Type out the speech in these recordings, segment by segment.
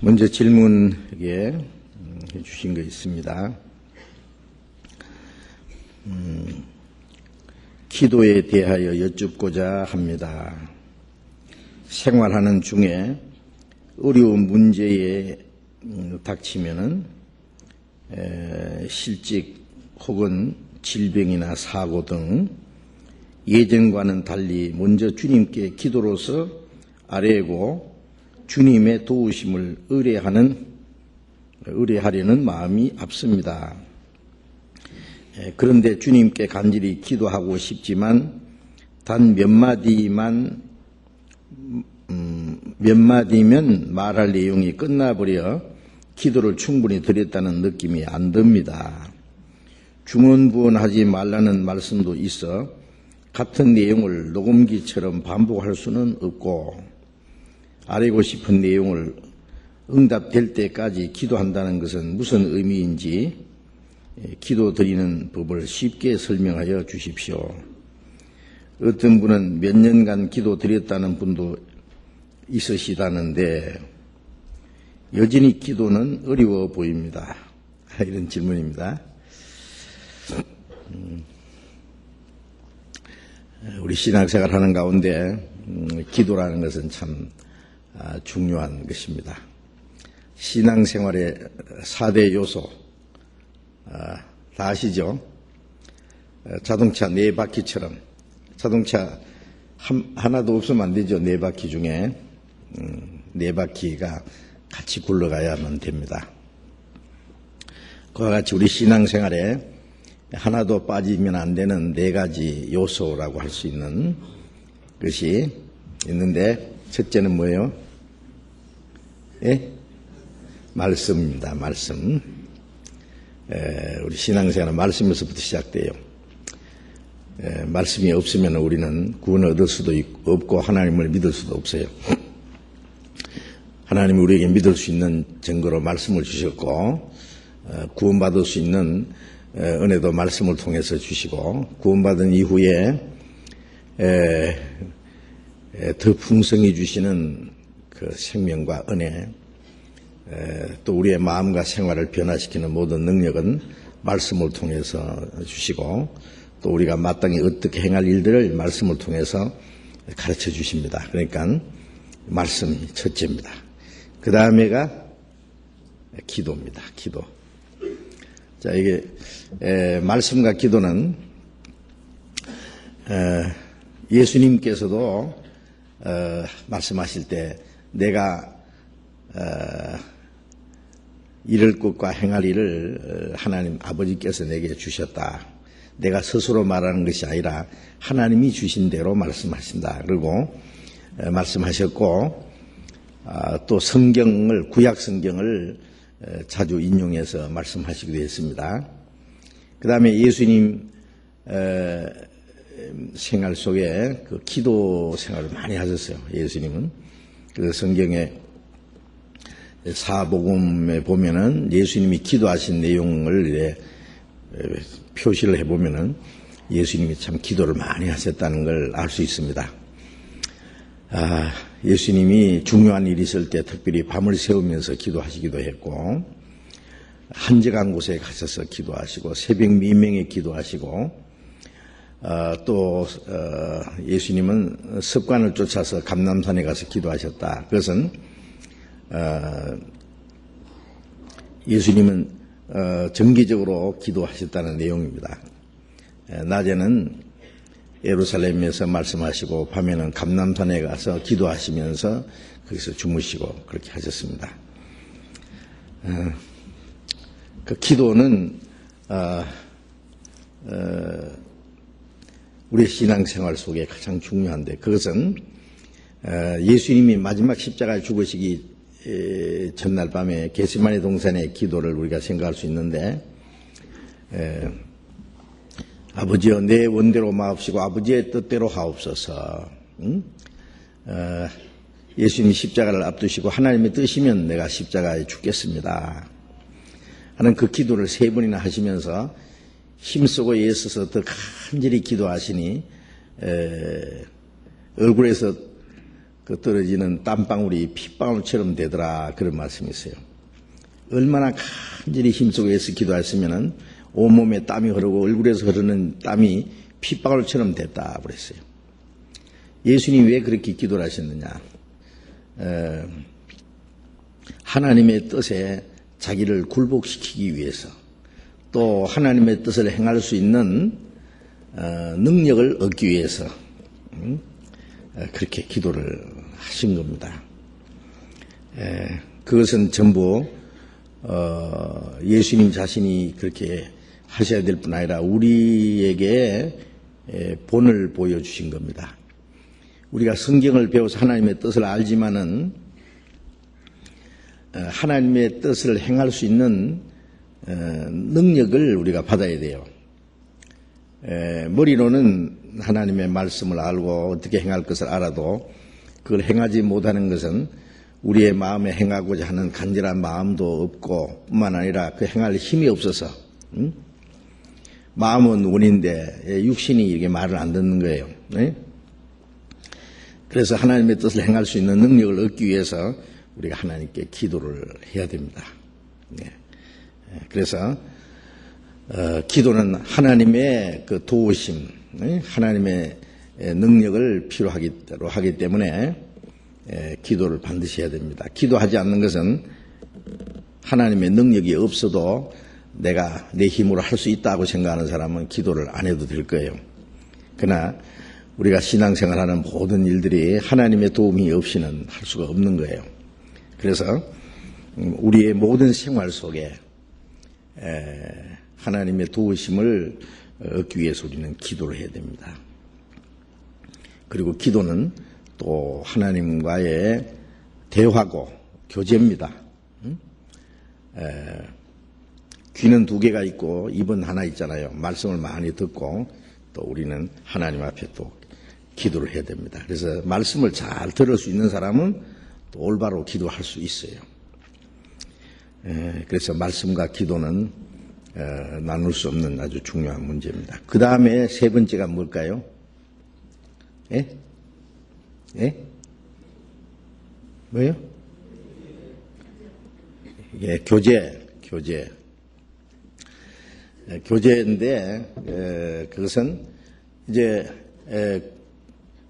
먼저 질문에 해주신 거 있습니다. 기도에 대하여 여쭙고자 합니다. 생활하는 중에 어려운 문제에 닥치면은 실직 혹은 질병이나 사고 등 예전과는 달리 먼저 주님께 기도로서 아뢰고 주님의 도우심을 의뢰하려는 마음이 앞섭니다. 그런데 주님께 간절히 기도하고 싶지만 단 몇 마디면 말할 내용이 끝나버려 기도를 충분히 드렸다는 느낌이 안 듭니다. 중언부언하지 말라는 말씀도 있어 같은 내용을 녹음기처럼 반복할 수는 없고 아뢰고 싶은 내용을 응답될 때까지 기도한다는 것은 무슨 의미인지 기도 드리는 법을 쉽게 설명하여 주십시오. 어떤 분은 몇 년간 기도 드렸다는 분도 있으시다는데 여전히 기도는 어려워 보입니다. 이런 질문입니다. 우리 신앙생활 하는 가운데 기도라는 것은 참 중요한 것입니다. 신앙생활의 4대 요소 다 아시죠? 자동차 4바퀴처럼 자동차 하나도 없으면 안 되죠. 4바퀴 중에 4바퀴가 같이 굴러가야만 됩니다. 그와 같이 우리 신앙생활에 하나도 빠지면 안 되는 4가지 요소라고 할 수 있는 것이 있는데 첫째는 뭐예요? 말씀입니다. 말씀. 우리 신앙생활은 말씀에서부터 시작돼요. 말씀이 없으면 우리는 구원을 얻을 수도 없고 하나님을 믿을 수도 없어요. 하나님이 우리에게 믿을 수 있는 증거로 말씀을 주셨고 구원받을 수 있는 은혜도 말씀을 통해서 주시고 구원받은 이후에 더 풍성히 주시는 그 생명과 은혜 또 우리의 마음과 생활을 변화시키는 모든 능력은 말씀을 통해서 주시고 또 우리가 마땅히 어떻게 행할 일들을 말씀을 통해서 가르쳐 주십니다. 그러니까 말씀이 첫째입니다. 그 다음에가 기도입니다. 기도. 자, 이게 말씀과 기도는 예수님께서도 말씀하실 때 내가 이룰 것과 행할 일을 하나님 아버지께서 내게 주셨다. 내가 스스로 말하는 것이 아니라 하나님이 주신 대로 말씀하신다. 그리고 말씀하셨고 또 성경을 구약 성경을 자주 인용해서 말씀하시기도 했습니다. 그 다음에 예수님 생활 속에 그 기도 생활을 많이 하셨어요. 예수님은. 그래서 성경에 사복음에 보면은 예수님이 기도하신 내용을 표시를 해보면은 예수님이 참 기도를 많이 하셨다는 걸 알 수 있습니다. 예수님이 중요한 일이 있을 때 특별히 밤을 새우면서 기도하시기도 했고 한적한 곳에 가셔서 기도하시고 새벽 미명에 기도하시고 또 예수님은 습관을 쫓아서 감람산에 가서 기도하셨다. 그것은 예수님은 정기적으로 기도하셨다는 내용입니다. 낮에는 예루살렘에서 말씀하시고 밤에는 감람산에 가서 기도하시면서 거기서 주무시고 그렇게 하셨습니다. 그 기도는 우리 신앙생활 속에 가장 중요한데 그것은 예수님이 마지막 십자가에 죽으시기 전날 밤에 겟세마네 동산의 기도를 우리가 생각할 수 있는데 아버지여 내 원대로 마옵시고 아버지의 뜻대로 하옵소서. 예수님이 십자가를 앞두시고 하나님의 뜻이면 내가 십자가에 죽겠습니다 하는 그 기도를 3번이나 하시면서 힘쓰고 애써서 더 간절히 기도하시니 얼굴에서 그 떨어지는 땀방울이 핏방울처럼 되더라. 그런 말씀이 있어요. 얼마나 간절히 힘쓰고 애써 기도했으면은 온몸에 땀이 흐르고 얼굴에서 흐르는 땀이 핏방울처럼 됐다 그랬어요. 예수님이 왜 그렇게 기도를 하셨느냐? 하나님의 뜻에 자기를 굴복시키기 위해서, 또 하나님의 뜻을 행할 수 있는 능력을 얻기 위해서 그렇게 기도를 하신 겁니다. 그것은 전부 예수님 자신이 그렇게 하셔야 될 뿐 아니라 우리에게 본을 보여주신 겁니다. 우리가 성경을 배워서 하나님의 뜻을 알지만은 하나님의 뜻을 행할 수 있는 능력을 우리가 받아야 돼요. 머리로는 하나님의 말씀을 알고 어떻게 행할 것을 알아도 그걸 행하지 못하는 것은 우리의 마음에 행하고자 하는 간절한 마음도 없고 뿐만 아니라 그 행할 힘이 없어서 마음은 원인데 육신이 이렇게 말을 안 듣는 거예요. 그래서 하나님의 뜻을 행할 수 있는 능력을 얻기 위해서 우리가 하나님께 기도를 해야 됩니다. 그래서 기도는 하나님의 그 도우심, 하나님의 능력을 필요로 하기 때문에 기도를 반드시 해야 됩니다. 기도하지 않는 것은 하나님의 능력이 없어도 내가 내 힘으로 할 수 있다고 생각하는 사람은 기도를 안 해도 될 거예요. 그러나 우리가 신앙생활하는 모든 일들이 하나님의 도움이 없이는 할 수가 없는 거예요. 그래서 우리의 모든 생활 속에 하나님의 도우심을 얻기 위해서 우리는 기도를 해야 됩니다. 그리고 기도는 또 하나님과의 대화고 교제입니다. 귀는 두 개가 있고 입은 하나 있잖아요. 말씀을 많이 듣고 또 우리는 하나님 앞에 또 기도를 해야 됩니다. 그래서 말씀을 잘 들을 수 있는 사람은 또 올바로 기도할 수 있어요. 그래서 말씀과 기도는 나눌 수 없는 아주 중요한 문제입니다. 그 다음에 세 번째가 뭘까요? 뭐예요? 예, 교제인데 그것은 이제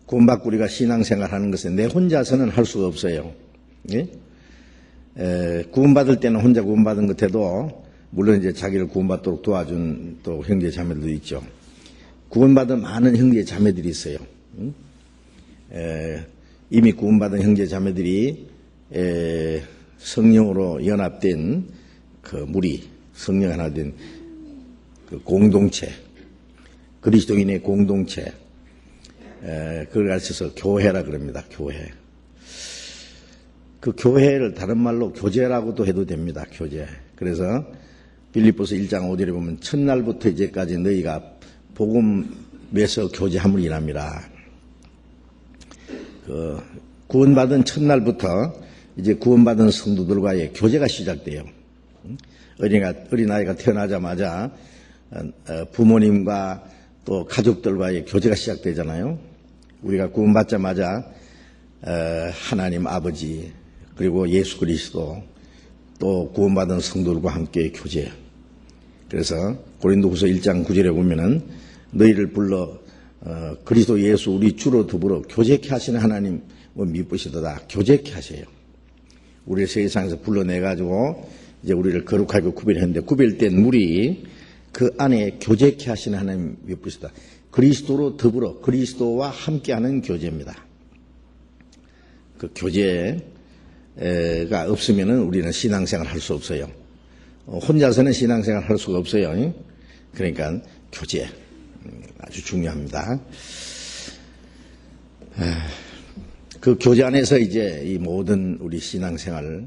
구원받고 우리가 신앙생활 하는 것은 내 혼자서는 할 수가 없어요. 예? 구원받을 때는 혼자 구원받은 것 해도 물론 이제 자기를 구원받도록 도와준 또 형제 자매들도 있죠. 구원받은 많은 형제 자매들이 있어요. 이미 구원받은 형제 자매들이 성령으로 연합된 그 무리, 성령 하나 된 그 공동체, 그리스도인의 공동체, 그걸 가르쳐서 교회라 그럽니다. 교회. 그 교회를 다른 말로 교제라고도 해도 됩니다. 교제. 그래서 빌립보서 1장 5절에 보면 첫날부터 이제까지 너희가 복음에서 교제함을 일함이라. 그 구원받은 첫날부터 이제 구원받은 성도들과의 교제가 시작돼요. 어린아이가 태어나자마자 부모님과 또 가족들과의 교제가 시작되잖아요. 우리가 구원받자마자 하나님 아버지 그리고 예수 그리스도 또 구원받은 성도들과 함께 교제. 그래서 고린도후서 1장 9절에 보면은 너희를 불러 그리스도 예수 우리 주로 더불어 교제케 하시는 하나님을 미쁘시도다. 교제케 하세요. 우리를 세상에서 불러내가지고 이제 우리를 거룩하게 구별했는데 구별된 물이 그 안에 교제케 하시는 하나님 미쁘시다. 그리스도로 더불어 그리스도와 함께하는 교제입니다. 그 교제가 없으면은 우리는 신앙생활 할 수 없어요. 혼자서는 신앙생활 할 수가 없어요. 그러니까 교제 아주 중요합니다. 그 교제 안에서 이제 이 모든 우리 신앙생활이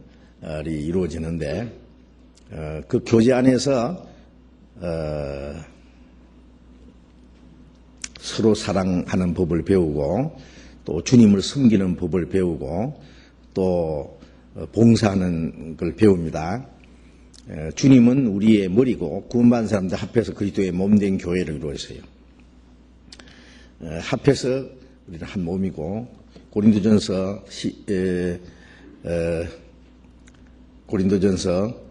이루어지는데 그 교제 안에서 서로 사랑하는 법을 배우고 또 주님을 섬기는 법을 배우고 또 봉사하는 걸 배웁니다. 주님은 우리의 머리고 구원받은 사람들 합해서 그리스도의 몸된 교회를 이루어서요. 합해서 우리는 한 몸이고 고린도전서 고린도전서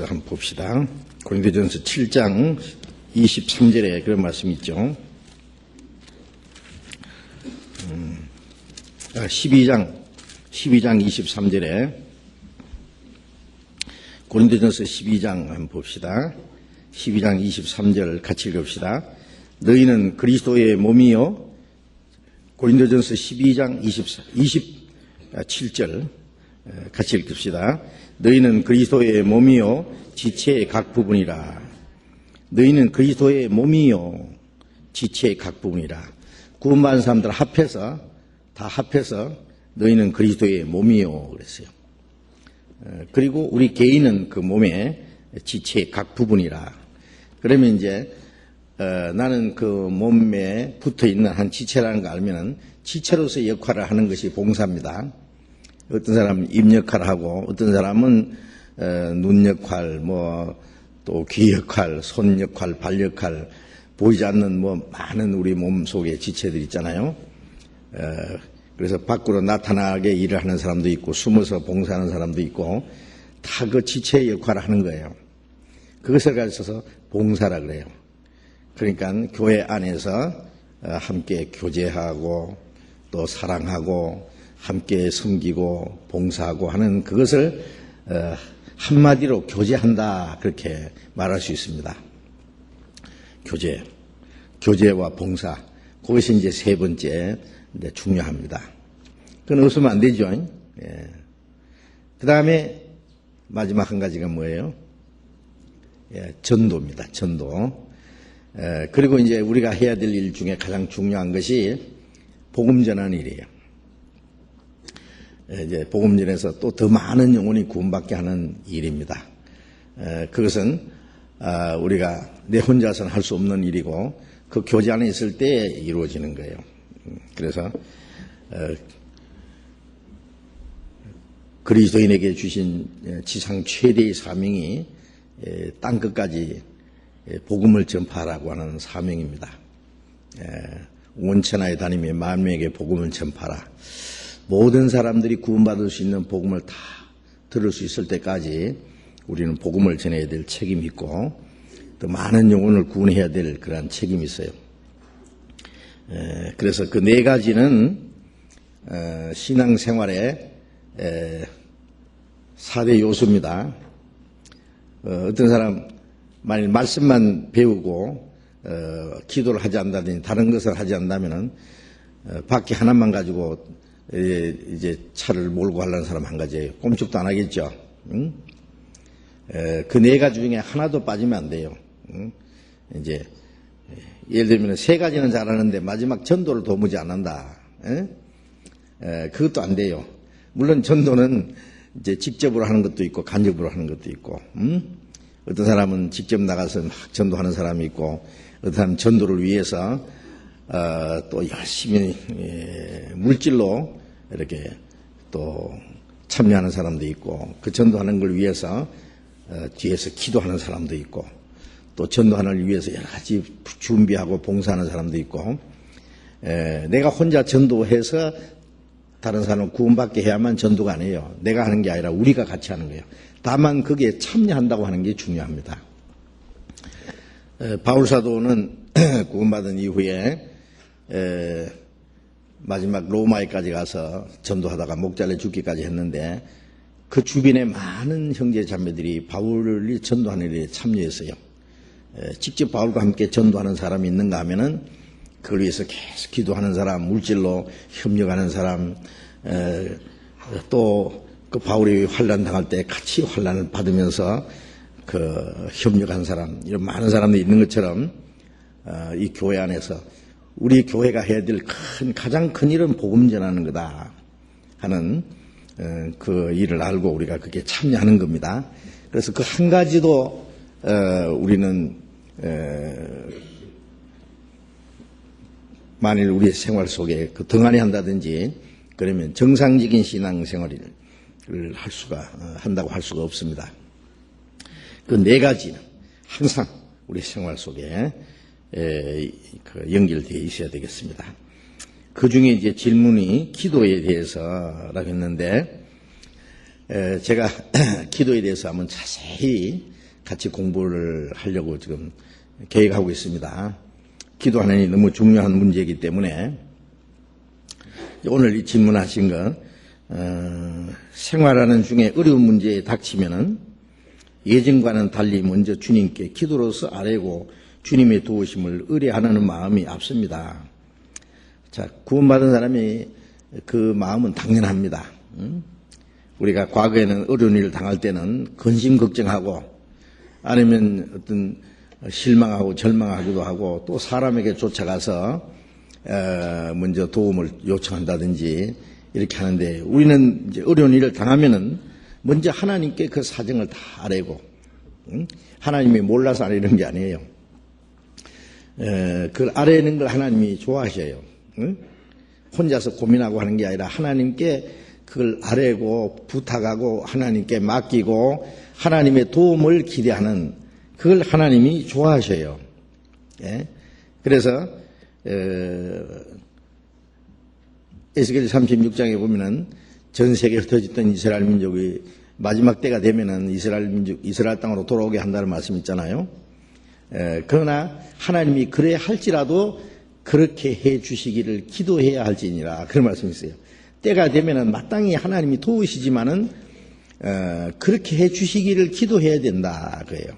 한번 봅시다. 고린도전서 7장 23절에 그런 말씀이 있죠. 12장 23절에 고린도전서 12장 한번 봅시다. 12장 23절 같이 읽읍시다. 너희는 그리스도의 몸이요. 고린도전서 12장 27절 같이 읽읍시다. 너희는 그리스도의 몸이요 지체의 각 부분이라. 너희는 그리스도의 몸이요 지체의 각 부분이라. 구원받은 사람들 다 합해서 너희는 그리스도의 몸이요 그랬어요. 그리고 우리 개인은 그 몸의 지체의 각 부분이라. 그러면 이제 나는 그 몸에 붙어 있는 한 지체라는 거 알면은 지체로서 역할을 하는 것이 봉사입니다. 어떤 사람은 입 역할을 하고, 어떤 사람은 눈 역할, 또 귀 역할, 손 역할, 발 역할, 보이지 않는 많은 우리 몸 속에 지체들 있잖아요. 그래서 밖으로 나타나게 일을 하는 사람도 있고, 숨어서 봉사하는 사람도 있고, 다 그 지체의 역할을 하는 거예요. 그것을 가르쳐서 봉사라 그래요. 그러니까 교회 안에서 함께 교제하고 또 사랑하고 함께 섬기고 봉사하고 하는 그것을 한마디로 교제한다 그렇게 말할 수 있습니다. 교제와 봉사, 그것이 이제 세 번째 중요합니다. 그건 없으면 안 되죠. 그 다음에 마지막 한 가지가 뭐예요? 전도입니다. 전도. 그리고 이제 우리가 해야 될 일 중에 가장 중요한 것이 복음 전하는 일이에요. 이제 복음 전에서 또 더 많은 영혼이 구원받게 하는 일입니다. 그것은 우리가 내 혼자서는 할 수 없는 일이고 그 교제 안에 있을 때 이루어지는 거예요. 그래서 그리스도인에게 주신 지상 최대의 사명이 땅 끝까지 복음을 전파하라고 하는 사명입니다. 온천하에 다니며 만명에게 복음을 전파하라. 모든 사람들이 구원받을 수 있는 복음을 다 들을 수 있을 때까지 우리는 복음을 전해야 될 책임이 있고 또 많은 영혼을 구원해야 될 그러한 책임이 있어요. 그래서 그 네 가지는 신앙생활의 4대 요소입니다. 어떤 사람 만일 말씀만 배우고 기도를 하지 않는다든지 다른 것을 하지 않는다면은 바퀴 하나만 가지고 이제 차를 몰고 하려는 사람 한 가지예요. 꼼짝도 안 하겠죠. 응? 그 네 가지 중에 하나도 빠지면 안 돼요. 응? 이제 예를 들면 세 가지는 잘하는데 마지막 전도를 도무지 안 한다. 그것도 안 돼요. 물론 전도는 이제 직접으로 하는 것도 있고 간접으로 하는 것도 있고, 어떤 사람은 직접 나가서 막 전도하는 사람이 있고, 어떤 사람은 전도를 위해서 또 열심히 물질로 이렇게 또 참여하는 사람도 있고, 그 전도하는 걸 위해서 뒤에서 기도하는 사람도 있고, 또 전도하는 걸 위해서 여러 가지 준비하고 봉사하는 사람도 있고, 내가 혼자 전도해서 다른 사람을 구원받게 해야만 전도가 아니에요. 내가 하는 게 아니라 우리가 같이 하는 거예요. 다만 거기에 참여한다고 하는 게 중요합니다. 바울 사도는 구원받은 이후에 마지막 로마에까지 가서 전도하다가 목 잘려 죽기까지 했는데 그 주변에 많은 형제 자매들이 바울이 전도하는 일에 참여했어요. 직접 바울과 함께 전도하는 사람이 있는가 하면은 그걸 위해서 계속 기도하는 사람, 물질로 협력하는 사람, 또 그 바울이 환난 당할 때 같이 환난을 받으면서 그 협력한 사람, 이런 많은 사람들이 있는 것처럼 이 교회 안에서 우리 교회가 해야 될 가장 큰 일은 복음 전하는 거다 하는 그 일을 알고 우리가 그게 참여하는 겁니다. 그래서 그 한 가지도 우리는 만일 우리의 생활 속에 그 등한히 한다든지 그러면 정상적인 신앙생활을 한다고 할 수가 없습니다. 그 네 가지는 항상 우리 생활 속에 연결되어 있어야 되겠습니다. 그 중에 이제 질문이 기도에 대해서라고 했는데, 제가 기도에 대해서 한번 자세히 같이 공부를 하려고 지금 계획하고 있습니다. 기도하는 일이 너무 중요한 문제이기 때문에 오늘 이 질문하신 거, 생활하는 중에 어려운 문제에 닥치면은 예전과는 달리 먼저 주님께 기도로서 아뢰고 주님의 도우심을 의뢰하는 마음이 앞섭니다. 자, 구원받은 사람이 그 마음은 당연합니다. 우리가 과거에는 어려운 일을 당할 때는 근심 걱정하고 아니면 어떤 실망하고 절망하기도 하고 또 사람에게 쫓아가서 먼저 도움을 요청한다든지 이렇게 하는데, 우리는 이제 어려운 일을 당하면은 먼저 하나님께 그 사정을 다 아뢰고, 하나님이 몰라서 아뢰는 게 아니에요. 그걸 아뢰는 걸 하나님이 좋아하셔요. 혼자서 고민하고 하는 게 아니라 하나님께 그걸 아뢰고 부탁하고 하나님께 맡기고 하나님의 도움을 기대하는, 그걸 하나님이 좋아하셔요. 그래서 에스겔 36장에 보면은 전 세계에 흩어졌던 이스라엘 민족이 마지막 때가 되면은 이스라엘 땅으로 돌아오게 한다는 말씀이 있잖아요. 그러나 하나님이 그래 할지라도 그렇게 해 주시기를 기도해야 할지니라, 그런 말씀이 있어요. 때가 되면은 마땅히 하나님이 도우시지만은 그렇게 해 주시기를 기도해야 된다 그래요.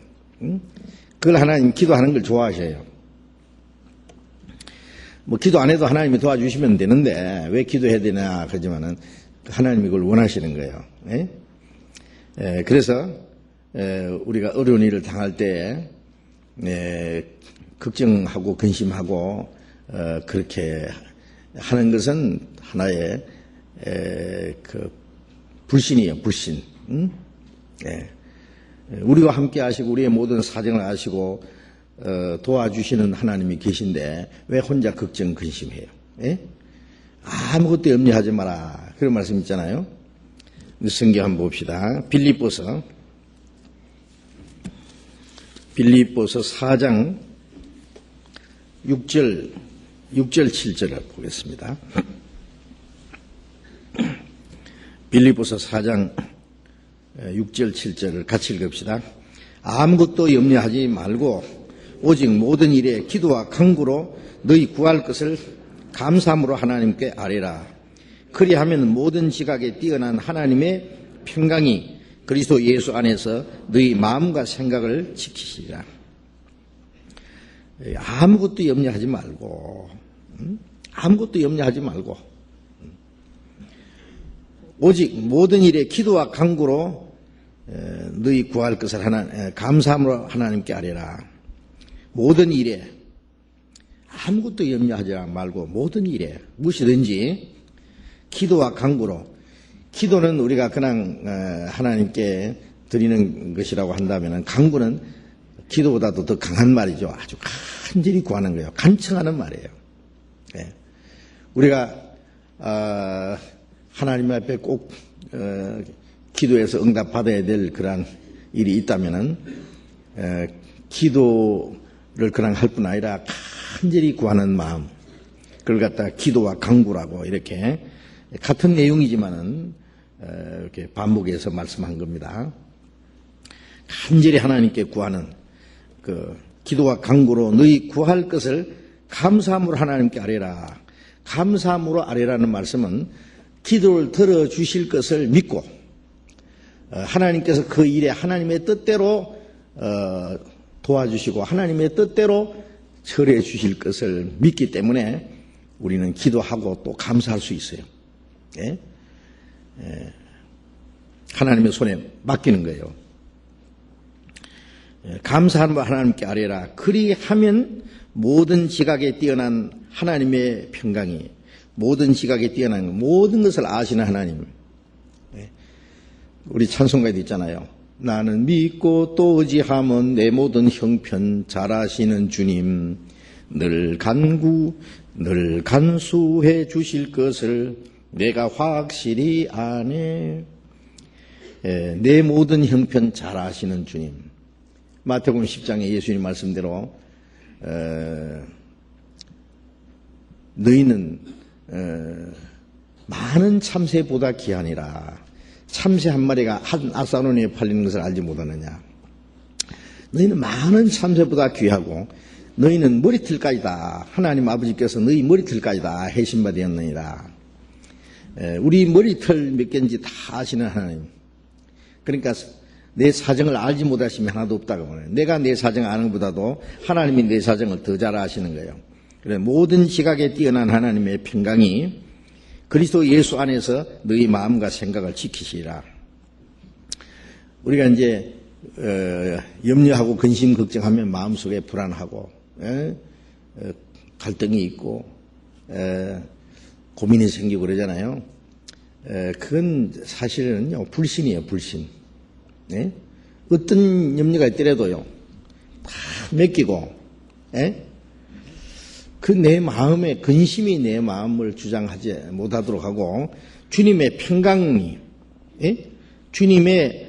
그걸 하나님 기도하는 걸 좋아하셔요. 뭐 기도 안 해도 하나님이 도와주시면 되는데 왜 기도해야 되냐 그러지만은 하나님이 그걸 원하시는 거예요. 그래서 우리가 어려운 일을 당할 때 걱정하고 근심하고 그렇게 하는 것은 하나의 그 불신이에요, 불신. 우리와 함께 하시고 우리의 모든 사정을 아시고 도와주시는 하나님이 계신데 왜 혼자 걱정 근심해요? 아무것도 염려하지 마라, 그런 말씀 있잖아요. 성경 한번 봅시다. 빌립보서 4장 6절 7절을 보겠습니다. 빌립보서 4장 6절 7절을 같이 읽읍시다. 아무것도 염려하지 말고 오직 모든 일에 기도와 간구로 너희 구할 것을 감사함으로 하나님께 아뢰라. 그리하면 모든 지각에 뛰어난 하나님의 평강이 그리스도 예수 안에서 너희 마음과 생각을 지키시리라. 아무것도 염려하지 말고, 아무것도 염려하지 말고, 오직 모든 일에 기도와 간구로 너희 구할 것을 감사함으로 하나님께 아뢰라. 모든 일에, 아무것도 염려하지 말고 모든 일에 무엇이든지 기도와 간구로, 기도는 우리가 그냥 하나님께 드리는 것이라고 한다면 간구는 기도보다도 더 강한 말이죠. 아주 간절히 구하는 거예요. 간청하는 말이에요. 우리가 하나님 앞에 꼭 기도해서 응답받아야 될 그런 일이 있다면은 기도를 그냥 할 뿐 아니라 간절히 구하는 마음, 그걸 갖다 기도와 간구라고 이렇게 같은 내용이지만은 이렇게 반복해서 말씀한 겁니다. 간절히 하나님께 구하는 그 기도와 간구로 너희 구할 것을 감사함으로 하나님께 아뢰라. 감사함으로 아뢰라는 말씀은 기도를 들어주실 것을 믿고 하나님께서 그 일에 하나님의 뜻대로 도와주시고 하나님의 뜻대로 처리해 주실 것을 믿기 때문에 우리는 기도하고 또 감사할 수 있어요. 하나님의 손에 맡기는 거예요. 감사하는 바 하나님께 아뢰라. 그리하면 모든 지각에 뛰어난 하나님의 평강이, 모든 지각에 뛰어난 모든 것을 아시는 하나님. 우리 찬송가에도 있잖아요. 나는 믿고 또 의지하면 내 모든 형편 잘 아시는 주님, 늘 간수해 주실 것을 내가 확실히 아네. 내 모든 형편 잘 아시는 주님. 마태복음 10장에 예수님 말씀대로 너희는 많은 참새보다 귀하니라. 참새 한 마리가 한 아사노니에 팔리는 것을 알지 못하느냐. 너희는 많은 참새보다 귀하고 너희는 머리털까지다. 하나님 아버지께서 너희 머리털까지다 해신바 되었느니라. 우리 머리털 몇 개인지 다 아시는 하나님. 그러니까 내 사정을 알지 못하시면 하나도 없다고 말해요. 내가 내 사정을 아는 것보다도 하나님이 내 사정을 더 잘 아시는 거예요. 그래, 모든 지각에 뛰어난 하나님의 평강이 그리스도 예수 안에서 너희 마음과 생각을 지키시라. 우리가 이제 염려하고 근심 걱정하면 마음속에 불안하고 갈등이 있고 고민이 생기고 그러잖아요. 그건 사실은요 불신이에요. 불신. 어떤 염려가 있더라도요 다 맡기고 그 내 마음에 근심이 내 마음을 주장하지 못하도록 하고 주님의 평강이 주님의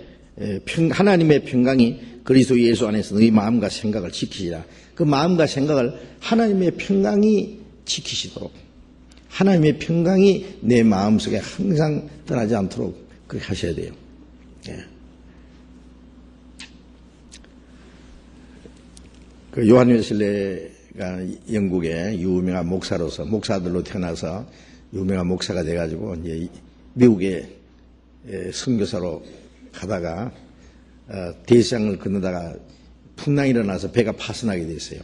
하나님의 평강이 그리스도 예수 안에서 너희 마음과 생각을 지키시라. 그 마음과 생각을 하나님의 평강이 지키시도록 하나님의 평강이 내 마음속에 항상 떠나지 않도록 그렇게 하셔야 돼요. 그 요한 웨슬레가 영국의 유명한 목사로서 목사들로 태어나서 유명한 목사가 돼가지고 이제 미국에 선교사로 가다가 대서양을 건너다가 풍랑이 일어나서 배가 파손하게 됐어요.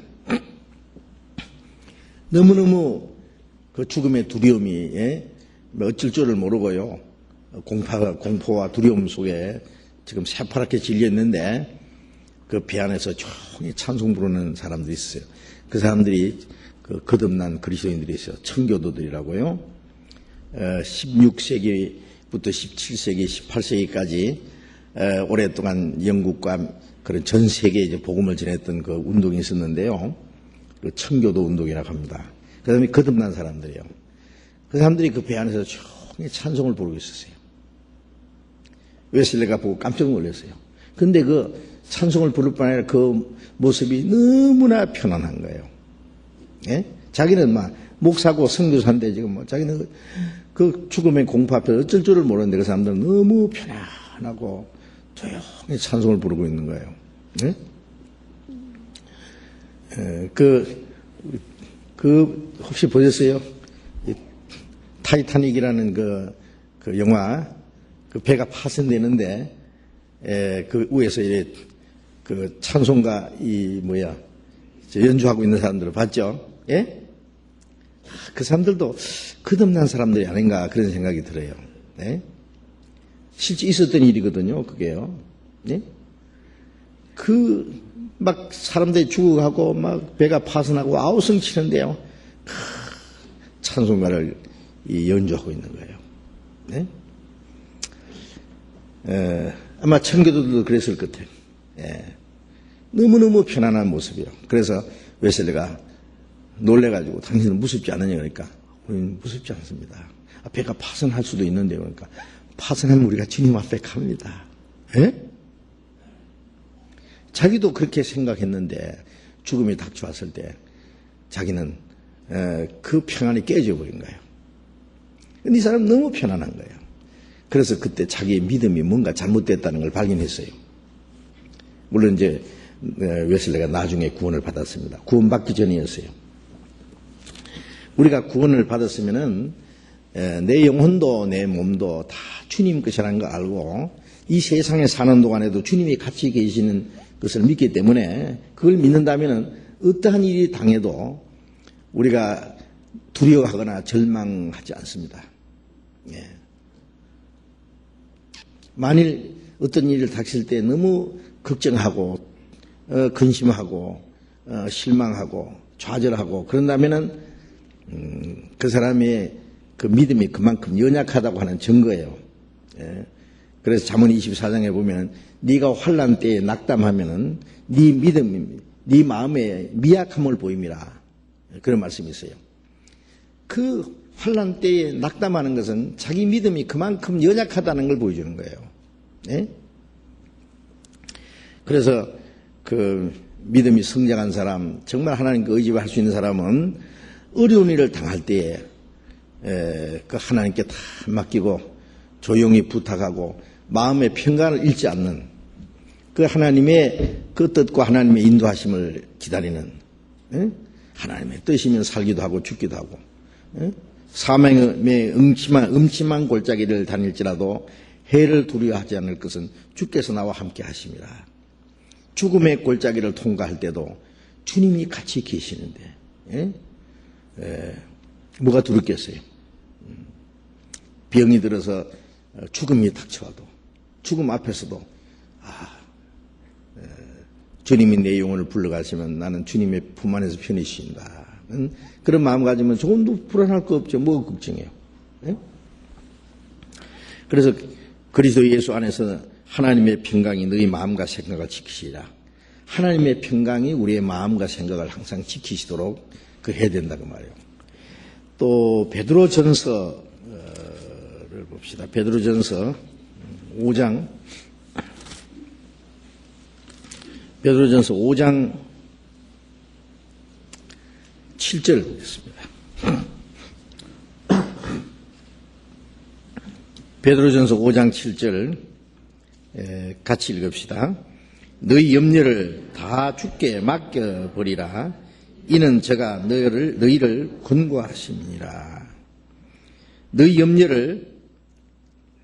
너무너무 그 죽음의 두려움이 어쩔 줄을 모르고요. 공포와 두려움 속에 지금 새파랗게 질렸는데 그 배 안에서 조용히 찬송 부르는 사람들이 있어요. 그 사람들이 그 거듭난 그리스도인들이 있어요. 청교도들이라고요. 16세기부터 17세기, 18세기까지 오랫동안 영국과 그런 전 세계에 이제 복음을 전했던 그 운동이 있었는데요. 그 청교도 운동이라고 합니다. 그 다음에 거듭난 사람들이에요. 그 사람들이 그 배 안에서 조용히 찬송을 부르고 있었어요. 웨슬레가 보고 깜짝 놀랐어요. 근데 그 찬송을 부를 뿐 아니라 그 모습이 너무나 편안한 거예요. 자기는 막 목사고 선교사인데 지금 뭐 자기는 그 죽음의 공포 앞에 어쩔 줄을 모르는데 그 사람들은 너무 편안하고 조용히 찬송을 부르고 있는 거예요. 혹시 보셨어요? 타이타닉이라는 그 영화, 그 배가 파손되는데, 그 위에서 그 찬송가 연주하고 있는 사람들을 봤죠? 예? 그 사람들도 거듭난 사람들이 아닌가 그런 생각이 들어요. 실제 있었던 일이거든요, 그게요. 막 사람들이 죽어가고 막 배가 파손하고 아우성 치는데요. 찬송가를 연주하고 있는 거예요. 아마 청교도들도 그랬을 것 같아요. 너무너무 편안한 모습이에요. 그래서 웨슬레가 놀래가지고 당신은 무섭지 않느냐 그러니까 우리는 무섭지 않습니다. 배가 파손할 수도 있는데 그러니까 파손하면 우리가 주님 앞에 갑니다. 자기도 그렇게 생각했는데 죽음이 닥쳐왔을 때 자기는 그 평안이 깨져 버린 거예요. 근데 이 사람은 너무 편안한 거예요. 그래서 그때 자기의 믿음이 뭔가 잘못됐다는 걸 발견했어요. 물론 이제 웨슬레가 나중에 구원을 받았습니다. 구원받기 전이었어요. 우리가 구원을 받았으면은 내 영혼도 내 몸도 다 주님 것이라는 걸 알고 이 세상에 사는 동안에도 주님이 같이 계시는 것을 믿기 때문에 그걸 믿는다면은 어떠한 일이 당해도 우리가 두려워하거나 절망하지 않습니다. 만일 어떤 일을 닥칠 때 너무 걱정하고 근심하고 실망하고 좌절하고 그런다면은 그 사람의 그 믿음이 그만큼 연약하다고 하는 증거예요. 그래서 잠언 24장에 보면 네가 환난 때에 낙담하면은 네 믿음, 네 마음에 미약함을 보임이라 그런 말씀이 있어요. 그 환난 때에 낙담하는 것은 자기 믿음이 그만큼 연약하다는 걸 보여주는 거예요. 그래서 그 믿음이 성장한 사람, 정말 하나님께 의지할 수 있는 사람은 어려운 일을 당할 때에 그 하나님께 다 맡기고 조용히 부탁하고 마음의 평강을 잃지 않는 그 하나님의 그 뜻과 하나님의 인도하심을 기다리는 하나님의 뜻이면 살기도 하고 죽기도 하고 사망의 음침한 골짜기를 다닐지라도 해를 두려워하지 않을 것은 주께서 나와 함께 하심이라. 죽음의 골짜기를 통과할 때도 주님이 같이 계시는데 뭐가 두렵겠어요? 병이 들어서 죽음이 닥쳐와도 죽음 앞에서도 주님이 내 영혼을 불러가시면 나는 주님의 품 안에서 편히 쉰다. 그런 마음 가지면 조금도 불안할 거 없죠. 뭐가 걱정해요? 그래서 그리스도 예수 안에서 하나님의 평강이 너희 마음과 생각을 지키시라. 하나님의 평강이 우리의 마음과 생각을 항상 지키시도록 해야 된다고 말이에요. 또 베드로전서를 봅시다. 베드로전서 5장 7절 보겠습니다. 베드로전서 5장 7절 같이 읽읍시다. 너희 염려를 다 주께 맡겨버리라. 이는 제가 너희를 권고하심이니라. 너희 염려를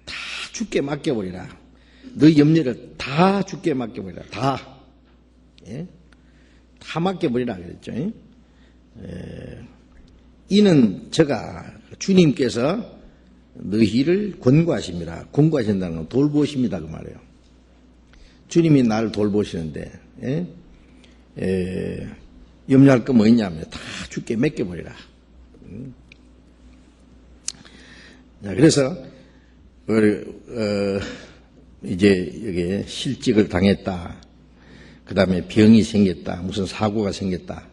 다 주께 맡겨버리라. 너희 염려를 다 주께 맡겨버리라. 다. 다 맡겨버리라 그랬죠. 이는 제가 주님께서 너희를 권고하십니다. 권고하신다는 건 돌보십니다 그 말이에요. 주님이 나를 돌보시는데 염려할 거 뭐 있냐면 다 주께 맡겨버리라. 자, 그래서 이제 여기 실직을 당했다. 그 다음에 병이 생겼다. 무슨 사고가 생겼다.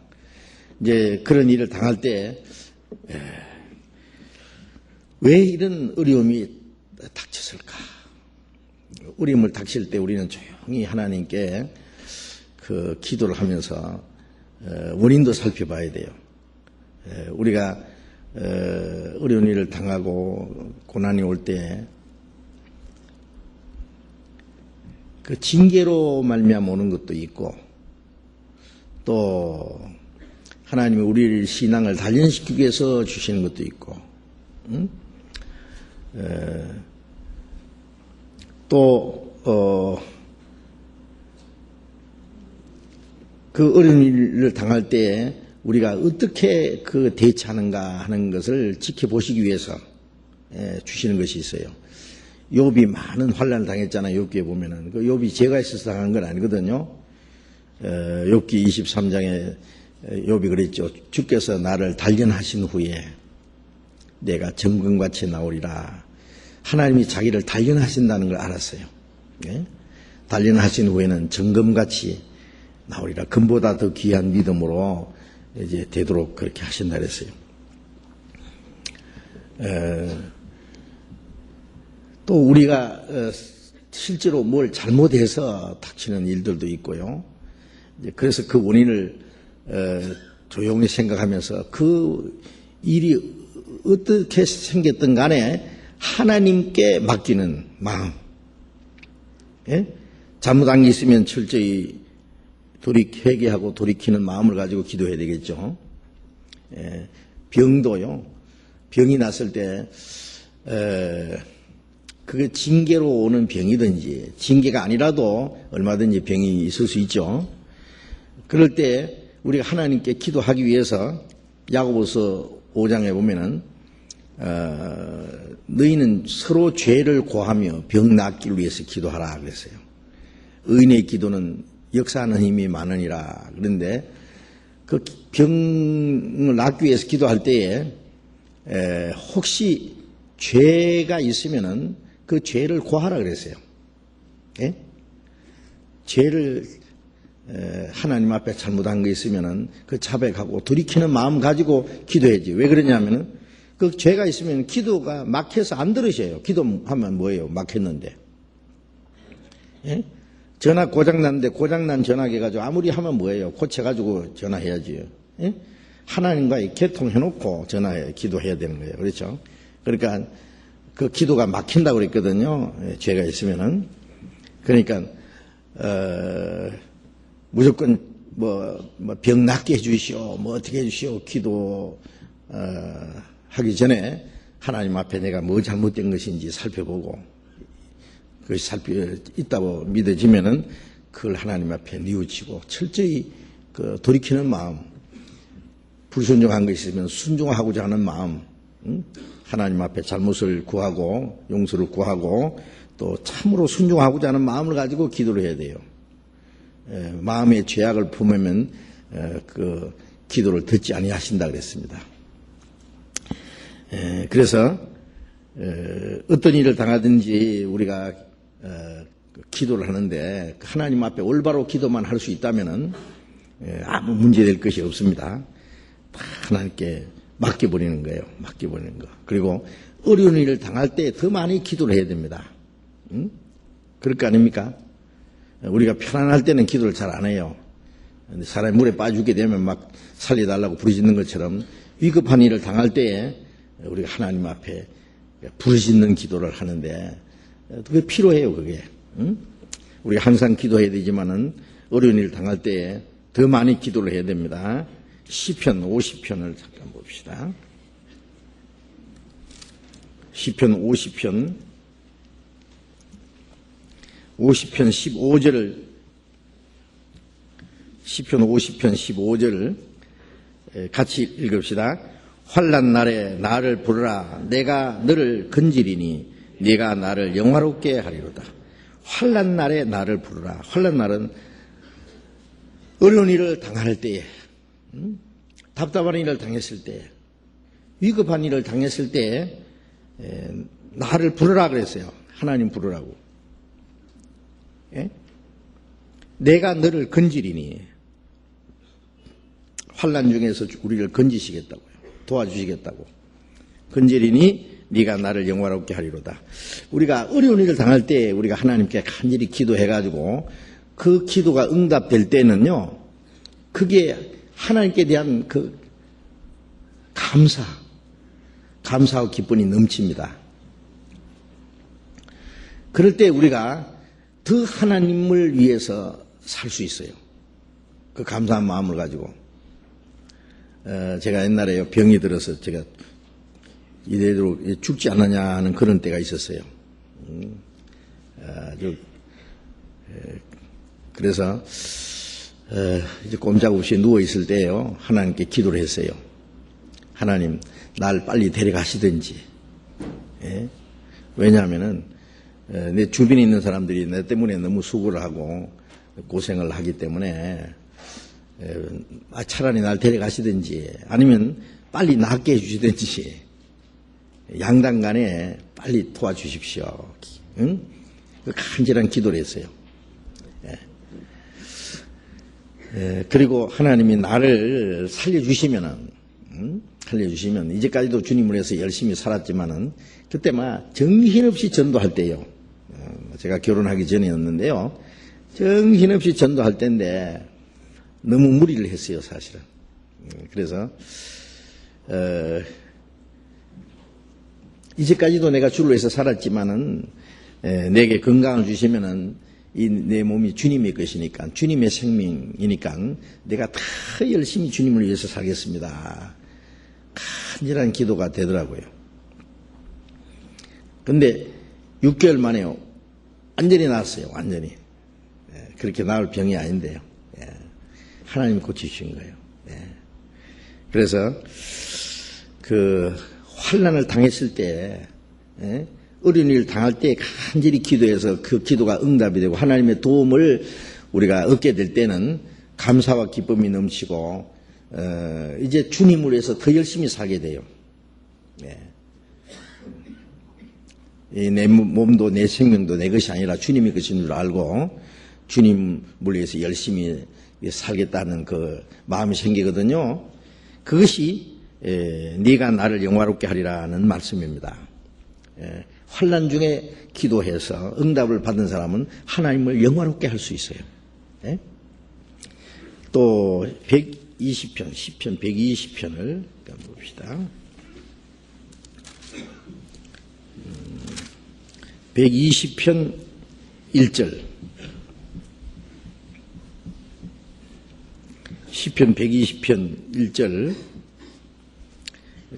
이제 그런 일을 당할 때 왜 이런 어려움이 닥쳤을까? 어려움을 닥칠 때 우리는 조용히 하나님께 그 기도를 하면서 원인도 살펴봐야 돼요. 우리가 어려운 일을 당하고 고난이 올 때 그 징계로 말미암아 오는 것도 있고 또 하나님이 우리 신앙을 단련시키기 위해서 주시는 것도 있고 또 그 어려운 일을 당할 때 우리가 어떻게 그 대처하는가 하는 것을 지켜보시기 위해서 주시는 것이 있어요. 욥이 많은 환난을 당했잖아요. 욥기에 보면은 그 욥이 죄가 있어서 당한 건 아니거든요. 욥기 23장에 욥이 그랬죠. 주께서 나를 단련하신 후에 내가 정금같이 나오리라. 하나님이 자기를 단련하신다는 걸 알았어요. 단련하신 후에는 정금같이 나오리라. 금보다 더 귀한 믿음으로 이제 되도록 그렇게 하신다 그랬어요. 또 우리가 실제로 뭘 잘못해서 닥치는 일들도 있고요. 그래서 그 원인을 조용히 생각하면서 그 일이 어떻게 생겼든 간에 하나님께 맡기는 마음. 잘못한 게 있으면 철저히 회개하고 돌이키는 마음을 가지고 기도해야 되겠죠. 병도요. 병이 났을 때 그게 징계로 오는 병이든지 징계가 아니라도 얼마든지 병이 있을 수 있죠. 그럴 때 우리가 하나님께 기도하기 위해서 야고보서 5장에 보면은 너희는 서로 죄를 고하며 병 낫기를 위해서 기도하라 그랬어요. 의인의 기도는 역사하는 힘이 많으니라. 그런데 그 병을 낫기 위해서 기도할 때에 혹시 죄가 있으면은 그 죄를 고하라 그랬어요. 죄를 하나님 앞에 잘못한 거 있으면은 그 자백하고 돌이키는 마음 가지고 기도해야지. 왜 그러냐면은 그 죄가 있으면 기도가 막혀서 안 들으셔요. 기도하면 뭐예요? 막혔는데. 전화 고장났는데 고장난 전화기 가지고 아무리 하면 뭐예요? 고쳐가지고 전화해야지요. 예? 하나님과의 개통해놓고 기도해야 되는 거예요. 그렇죠? 그러니까 그 기도가 막힌다고 그랬거든요. 예, 죄가 있으면은. 그러니까 무조건 병 낫게 해주시오, 어떻게 해주시오, 기도 하기 전에 하나님 앞에 내가 뭐 잘못된 것인지 살펴보고 그것이 있다고 믿어지면은 그걸 하나님 앞에 뉘우치고 철저히 돌이키는 마음, 불순종한 것이 있으면 순종하고자 하는 마음, 하나님 앞에 잘못을 구하고 용서를 구하고 또 참으로 순종하고자 하는 마음을 가지고 기도를 해야 돼요. 마음의 죄악을 품으면 그 기도를 듣지 아니하신다 그랬습니다. 그래서 어떤 일을 당하든지 우리가 기도를 하는데 하나님 앞에 올바로 기도만 할 수 있다면은 아무 문제될 것이 없습니다. 다 하나님께 맡겨버리는 거예요. 맡겨버리는 거. 그리고 어려운 일을 당할 때 더 많이 기도를 해야 됩니다. 그럴 거 아닙니까? 우리가 편안할 때는 기도를 잘 안 해요. 사람이 물에 빠지게 되면 막 살려달라고 부르짖는 것처럼 위급한 일을 당할 때에 우리가 하나님 앞에 부르짖는 기도를 하는데 그게 필요해요. 그게. 우리가 항상 기도해야 되지만은 어려운 일을 당할 때에 더 많이 기도를 해야 됩니다. 시편 50편을 잠깐 봅시다. 시편 50편 15절을 시편 50편 15절을 같이 읽읍시다. 환난 날에 나를 부르라. 내가 너를 건지리니 네가 나를 영화롭게 하리로다. 환난 날에 나를 부르라. 환난 날은 어려운 일을 당할 때에, 답답한 일을 당했을 때, 위급한 일을 당했을 때에 나를 부르라 그랬어요. 하나님 부르라고. 예? 내가 너를 건지리니 환난 중에서 우리를 건지시겠다고요. 도와주시겠다고. 건지리니 네가 나를 영화롭게 하리로다. 우리가 어려운 일을 당할 때 우리가 하나님께 간절히 기도해가지고 그 기도가 응답될 때는요, 그게 하나님께 대한 그 감사와 기쁨이 넘칩니다. 그럴 때 우리가 더 하나님을 위해서 살 수 있어요. 그 감사한 마음을 가지고. 제가 옛날에 병이 들어서 제가 이대로 죽지 않느냐 하는 그런 때가 있었어요. 그래서 이제 꼼짝없이 누워있을 때요, 하나님께 기도를 했어요. 하나님, 날 빨리 데려가시든지. 예? 왜냐하면은 내 주변에 있는 사람들이 내 때문에 너무 수고를 하고 고생을 하기 때문에 차라리 날 데려가시든지 아니면 빨리 낫게 해주시든지 양당 간에 빨리 도와주십시오. 응? 간절한 기도를 했어요. 그리고 하나님이 나를 살려주시면 이제까지도 주님을 위해서 열심히 살았지만은 그때 막 정신없이 전도할 때요. 제가 결혼하기 전이었는데요. 정신없이 전도할 때인데 너무 무리를 했어요, 사실은. 그래서 이제까지도 내가 주를 위해서 살았지만은 내게 건강을 주시면은 이 내 몸이 주님의 것이니까, 주님의 생명이니까 내가 다 열심히 주님을 위해서 살겠습니다. 간절한 기도가 되더라고요. 근데 6개월 만에요, 완전히 나았어요. 완전히. 그렇게 나을 병이 아닌데요. 하나님이 고치신 거예요. 그래서 그 환난을 당했을 때, 어려운 일을 당할 때 간절히 기도해서 그 기도가 응답이 되고 하나님의 도움을 우리가 얻게 될 때는 감사와 기쁨이 넘치고 이제 주님을 위해서 더 열심히 살게 돼요. 내 몸도 내 생명도 내 것이 아니라 주님의 것인 줄 알고 주님을 위해서 열심히 살겠다는 그 마음이 생기거든요. 그것이 네가 나를 영화롭게 하리라는 말씀입니다. 환난 중에 기도해서 응답을 받은 사람은 하나님을 영화롭게 할 수 있어요. 네? 또 120편, 시편 120편을 봅시다. 120편 1절. 시편 120편 1절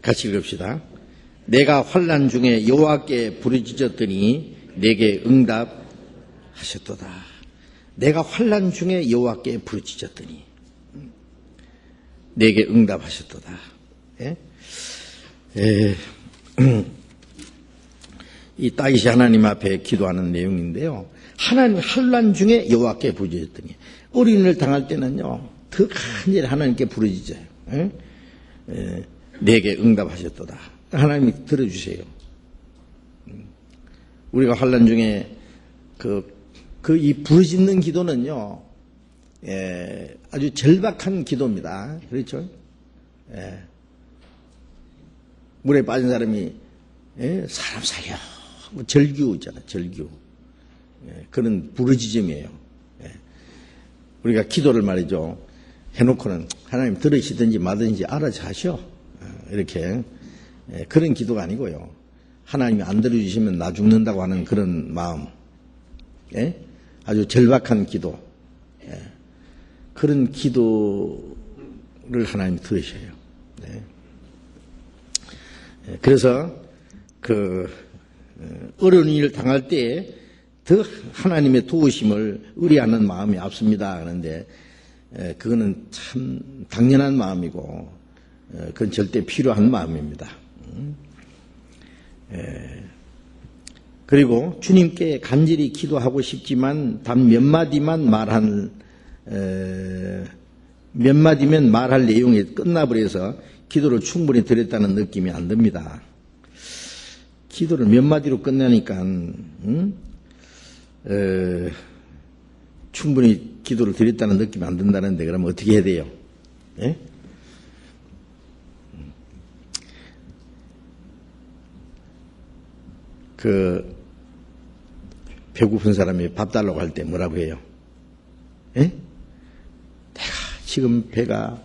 같이 읽읍시다. 내가 환난 중에 여호와께 부르짖었더니 내게 응답하셨도다. 내가 환난 중에 여호와께 부르짖었더니 내게 응답하셨도다. 예? 이 다윗이 하나님 앞에 기도하는 내용인데요. 하나님 환난 중에 여호와께 부르짖었더니 어린이를 당할 때는요 더 간절히 하나님께 부르짖어요. 예? 내게 응답하셨도다. 하나님이 들어주세요. 우리가 환난 중에 이 부르짖는 기도는요, 아주 절박한 기도입니다. 그렇죠? 물에 빠진 사람이, 사람 살려. 뭐 절규 있잖아, 절규. 그런 부르짖음이에요. 우리가 기도를 말이죠. 해놓고는 하나님 들으시든지 마든지 알아서 하셔. 이렇게. 그런 기도가 아니고요. 하나님이 안 들어주시면 나 죽는다고 하는 그런 마음. 아주 절박한 기도. 그런 기도를 하나님이 들으셔요. 그래서 어려운 일을 당할 때에 더 하나님의 도우심을 의뢰하는 마음이 앞섭니다. 그런데 그거는 참 당연한 마음이고 그건 절대 필요한 마음입니다. 그리고 주님께 간절히 기도하고 싶지만 단 몇 마디면 말할 내용이 끝나버려서 기도를 충분히 드렸다는 느낌이 안 듭니다. 기도를 몇 마디로 끝나니까 충분히 기도를 드렸다는 느낌이 안 든다는데 그러면 어떻게 해야 돼요? 예? 배고픈 사람이 밥 달라고 할 때 뭐라고 해요? 예? 내가 지금 배가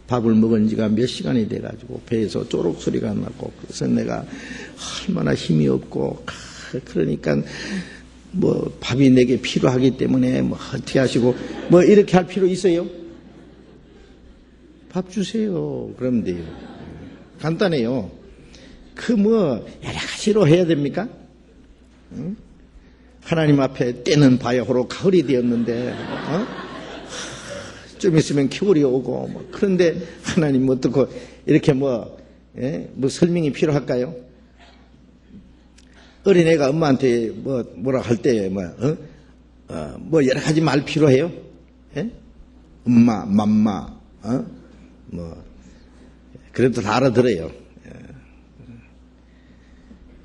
밥을 먹은 지가 몇 시간이 돼가지고 배에서 쪼록 소리가 나고 그래서 내가 얼마나 힘이 없고 그러니까 뭐 밥이 내게 필요하기 때문에 뭐 어떻게 하시고 뭐 이렇게 할 필요 있어요? 밥 주세요. 그러면 돼요. 간단해요. 뭐 여러 가지로 해야 됩니까? 응? 하나님 앞에 때는 바야흐로 가을이 되었는데 좀 있으면 겨울이 오고 뭐 그런데 하나님 어떻고 이렇게 뭐 설명이 필요할까요? 어린애가 엄마한테 뭐라 할 때 뭐 여러 가지 말 필요해요? 예? 엄마, 맘마, 뭐 그래도 다 알아들어요.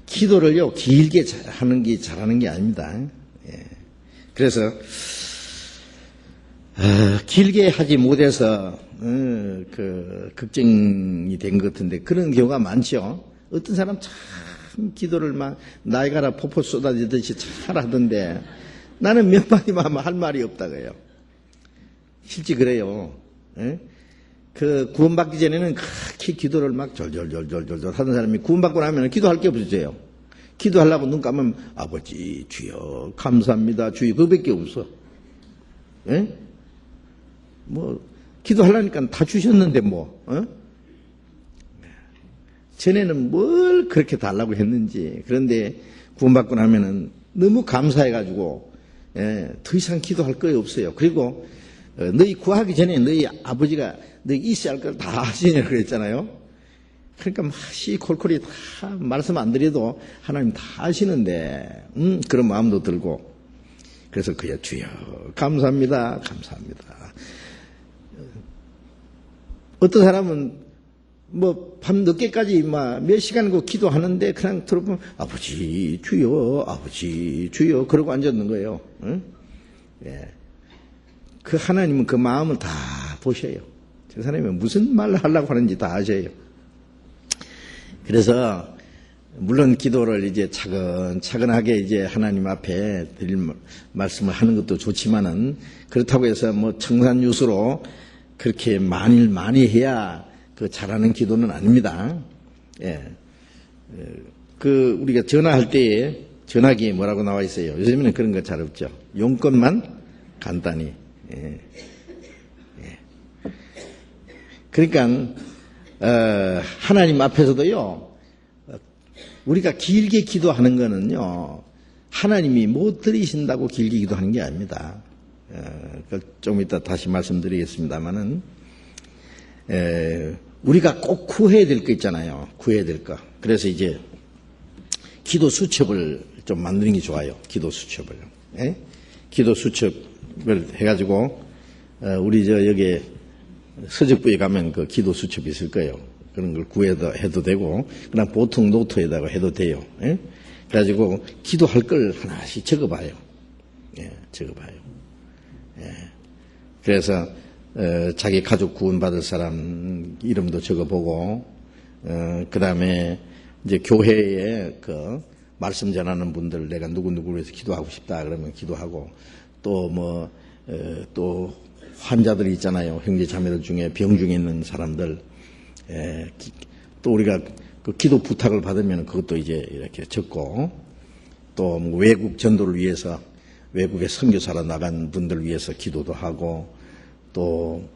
기도를요 길게 하는 게 잘하는 게 아닙니다. 그래서 길게 하지 못해서 걱정이 된 것 같은데 그런 경우가 많죠. 어떤 사람 참 기도를 막 나이가라 폭포 쏟아지듯이 잘 하던데 나는 몇 마디만 하면 할 말이 없다고요. 실제 그래요. 구원받기 전에는 그렇게 기도를 막 절절절절절 하던 사람이 구원받고 나면 기도할 게 없어져요. 기도하려고 눈 감으면 아버지 주여 감사합니다 주여 그거밖에 없어. 뭐 기도하려니까 다 주셨는데 뭐 전에는 뭘 그렇게 달라고 했는지. 그런데 구원받고 나면은 너무 감사해가지고 더 이상 기도할 거 없어요. 그리고 너희 구하기 전에 너희 아버지가 너희 있어야 할 걸 다 하시냐고 그랬잖아요. 그러니까 막 시콜콜이 다 말씀 안 드려도 하나님 다 하시는데 그런 마음도 들고 그래서 그야 주여 감사합니다 감사합니다. 어떤 사람은 뭐 밤 늦게까지 몇 시간 그 기도하는데 그냥 들어보면 아버지 주여 그러고 앉았는 거예요. 응? 예. 그 하나님은 그 마음을 다 보셔요. 저 사람이 무슨 말을 하려고 하는지 다 아셔요. 그래서 물론 기도를 이제 차근차근하게 이제 하나님 앞에 드릴 말씀을 하는 것도 좋지만은 그렇다고 해서 뭐 청산유수로 그렇게 많이 해야 그 잘하는 기도는 아닙니다. 예. 그 우리가 전화할 때에 전화기에 뭐라고 나와 있어요? 요즘에는 그런 거 잘 없죠. 용건만 간단히. 예. 예. 그러니까 하나님 앞에서도요. 우리가 길게 기도하는 거는요. 하나님이 못 들으신다고 길게 기도하는 게 아닙니다. 좀 이따 다시 말씀드리겠습니다만은 우리가 꼭 구해야 될 거 있잖아요. 구해야 될 거. 그래서 이제 기도 수첩을 좀 만드는 게 좋아요. 기도 수첩을. 예? 기도 수첩을 해가지고 우리 여기 서적부에 가면 그 기도 수첩이 있을 거예요. 그런 걸 구해도 해도 되고 그냥 보통 노트에다가 해도 돼요. 예? 그래가지고 기도할 걸 하나씩 적어봐요. 예, 적어봐요. 예. 그래서 자기 가족 구원받을 사람 이름도 적어보고 그 다음에 이제 교회에 그 말씀 전하는 분들 내가 누구누구를 위해서 기도하고 싶다 그러면 기도하고 또 또 환자들이 있잖아요. 형제 자매들 중에 병 중에 있는 사람들 또 우리가 그 기도 부탁을 받으면 그것도 이제 이렇게 적고 또 외국 전도를 위해서 외국에 선교사로 나간 분들 위해서 기도도 하고 또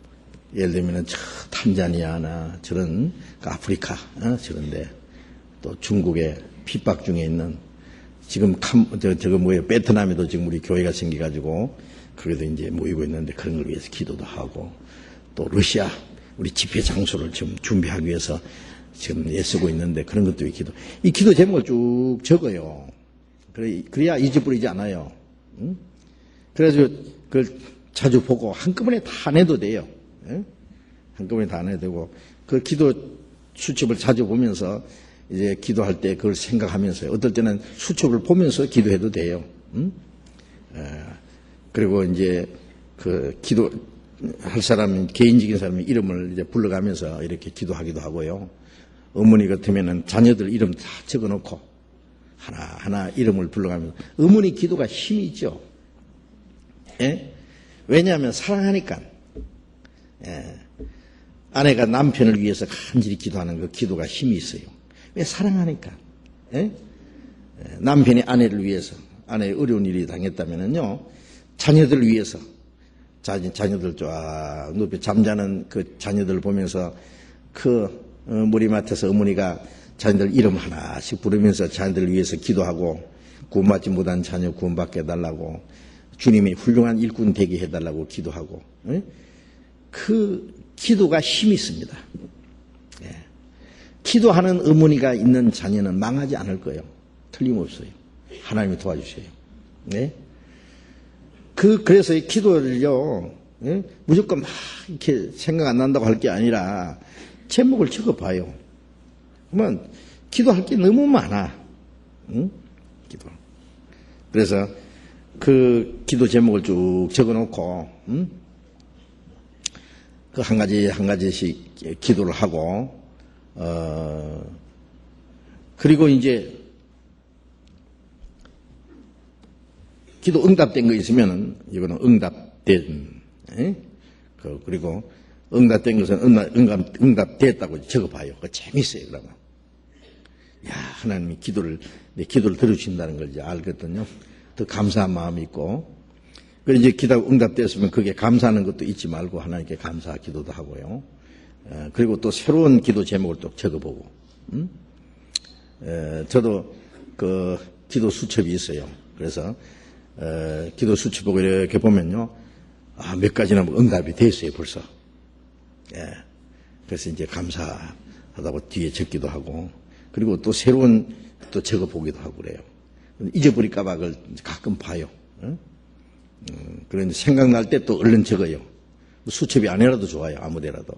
예를 들면 탄자니아나 저런 아프리카 저런데 또 중국에 핍박 중에 있는 지금 저거 뭐예요 베트남에도 지금 우리 교회가 생겨가지고 그래도 이제 모이고 있는데 그런 걸 위해서 기도도 하고 또 러시아 우리 집회 장소를 지금 준비하기 위해서 지금 애쓰고 있는데 그런 것도 이 기도 제목을 쭉 적어요. 그래야 잊어버리지 않아요. 응? 그래가지고 그걸 자주 보고 한꺼번에 다 내도 돼요. 응? 한꺼번에 다 내도 되고 그 기도 수첩을 자주 보면서 이제 기도할 때 그걸 생각하면서 어떨 때는 수첩을 보면서 기도해도 돼요. 응? 그리고 이제 그 기도할 사람 개인적인 사람의 이름을 이제 불러가면서 이렇게 기도하기도 하고요. 어머니 같으면은 자녀들 이름 다 적어놓고 하나하나 이름을 불러가면서 어머니 기도가 힘이 있죠. 예? 왜냐하면 사랑하니까. 예. 아내가 남편을 위해서 간절히 기도하는 그 기도가 힘이 있어요. 왜 사랑하니까. 예? 남편이 아내를 위해서 아내의 어려운 일이 당했다면은요. 자녀들을 위해서 자녀들 쫙 높이 잠자는 그 자녀들을 보면서 그 머리맡에서 어머니가 자녀들 이름 하나씩 부르면서 자녀들을 위해서 기도하고 구원받지 못한 자녀 구원받게 해달라고 주님이 훌륭한 일꾼 되게 해달라고 기도하고 그 기도가 힘이 있습니다. 예. 기도하는 어머니가 있는 자녀는 망하지 않을 거예요. 틀림없어요. 하나님이 도와주세요. 네? 그래서 이 기도를요, 예? 무조건 막 이렇게 생각 안 난다고 할 게 아니라 제목을 적어봐요. 그러면 기도할 게 너무 많아. 응? 기도. 그래서 그 기도 제목을 쭉 적어놓고, 그 한 가지씩 기도를 하고, 그리고 이제 기도 응답된 거 있으면은 이거는 응답된, 그리고 응답된 것은 응답됐다고 적어봐요. 그거 재밌어요, 그러면. 야, 하나님이 내 기도를 들으신다는 걸 이제 알거든요. 더 감사한 마음이 있고. 그리고 이제 기도 응답됐으면 그게 감사하는 것도 잊지 말고 하나님께 감사 기도도 하고요. 그리고 또 새로운 기도 제목을 또 적어보고. 저도 그 기도 수첩이 있어요. 그래서 기도 수첩 보고 이렇게 보면요. 몇 가지나 응답이 됐어요, 벌써. 예. 그래서 이제 감사하다고 뒤에 적기도 하고, 그리고 또 새로운 또 적어보기도 하고 그래요. 잊어버릴까봐 그걸 가끔 봐요. 그런데 생각날 때 또 얼른 적어요. 수첩이 아니라도 좋아요, 아무데라도.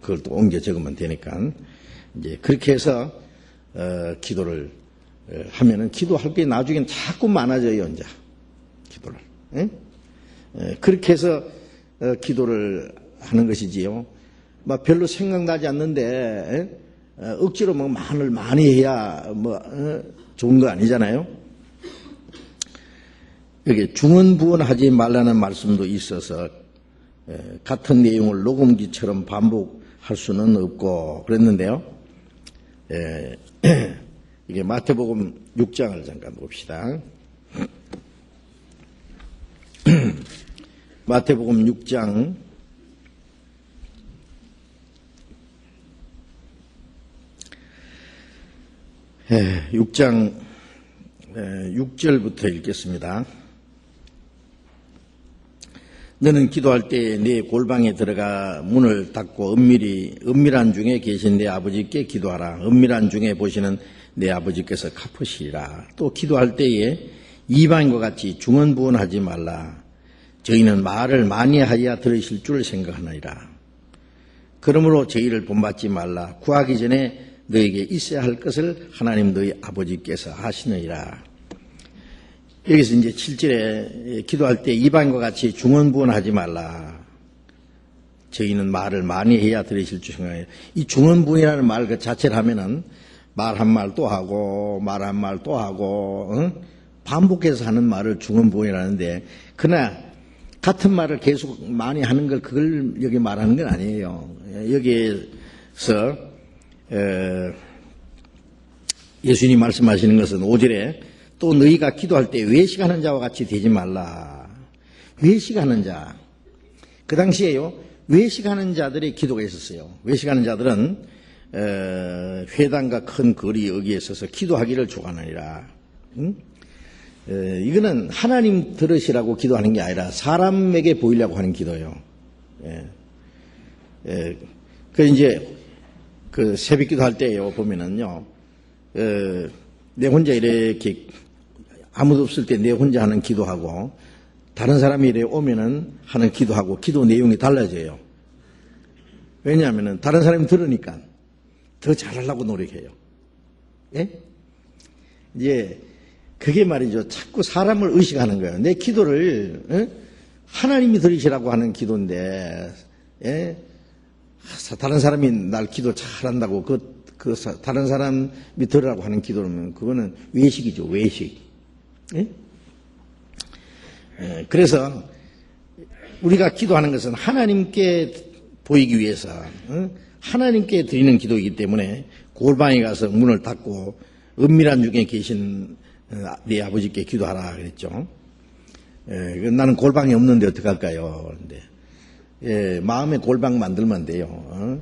그걸 또 옮겨 적으면 되니까. 이제 그렇게 해서, 기도를 하면은 기도할 게 나중엔 자꾸 많아져요, 이제. 기도를. 그렇게 해서 기도를 하는 것이지요. 막 별로 생각나지 않는데 억지로 뭐 말을 많이 해야 좋은 거 아니잖아요. 여기 중언부언하지 말라는 말씀도 있어서 같은 내용을 녹음기처럼 반복할 수는 없고 그랬는데요. 이게 마태복음 6장을 잠깐 봅시다. 마태복음 6장 6절부터 읽겠습니다. 너는 기도할 때 네 골방에 들어가 문을 닫고 은밀한 중에 계신 내 아버지께 기도하라. 은밀한 중에 보시는 내 아버지께서 갚으시리라. 또 기도할 때에 이방인과 같이 중언부언하지 말라. 저희는 말을 많이 하여야 들으실 줄 생각하느니라. 그러므로 저희를 본받지 말라. 구하기 전에 너에게 있어야 할 것을 하나님 너희 아버지께서 하시느니라. 여기서 이제 7절에 기도할 때 이방인과 같이 중언부언하지 말라. 저희는 말을 많이 해야 들으실 줄 생각해요. 이 중언부언이라는 말 그 자체를 하면은 말 한 말 또 하고 말 한 말 또 하고 반복해서 하는 말을 중언부언이라는데, 그러나 같은 말을 계속 많이 하는 걸 그걸 여기 말하는 건 아니에요. 여기에서 예수님이 말씀하시는 것은 5절에 또 너희가 기도할 때 외식하는 자와 같이 되지 말라. 외식하는 자. 그 당시에요, 외식하는 자들의 기도가 있었어요. 외식하는 자들은 회당과 큰 거리 여기에 서서 기도하기를 좋아하느니라. 이거는 하나님 들으시라고 기도하는 게 아니라 사람에게 보이려고 하는 기도예요. 그 이제 그 새벽 기도할 때요 보면은요, 내 혼자 이렇게 아무도 없을 때 내 혼자 하는 기도하고 다른 사람이 이래 오면은 하는 기도하고 기도 내용이 달라져요. 왜냐하면은 다른 사람이 들으니까 더 잘하려고 노력해요. 예? 이제 그게 말이죠. 자꾸 사람을 의식하는 거예요. 내 기도를 하나님이 들으시라고 하는 기도인데, 다른 사람이 날 기도 잘한다고 다른 사람이 들으라고 하는 기도는 그거는 외식이죠. 외식. 그래서 우리가 기도하는 것은 하나님께 보이기 위해서 하나님께 드리는 기도이기 때문에 골방에 가서 문을 닫고 은밀한 중에 계신 네 아버지께 기도하라 그랬죠. 나는 골방이 없는데 어떡할까요? 근데 마음에 골방 만들면 돼요.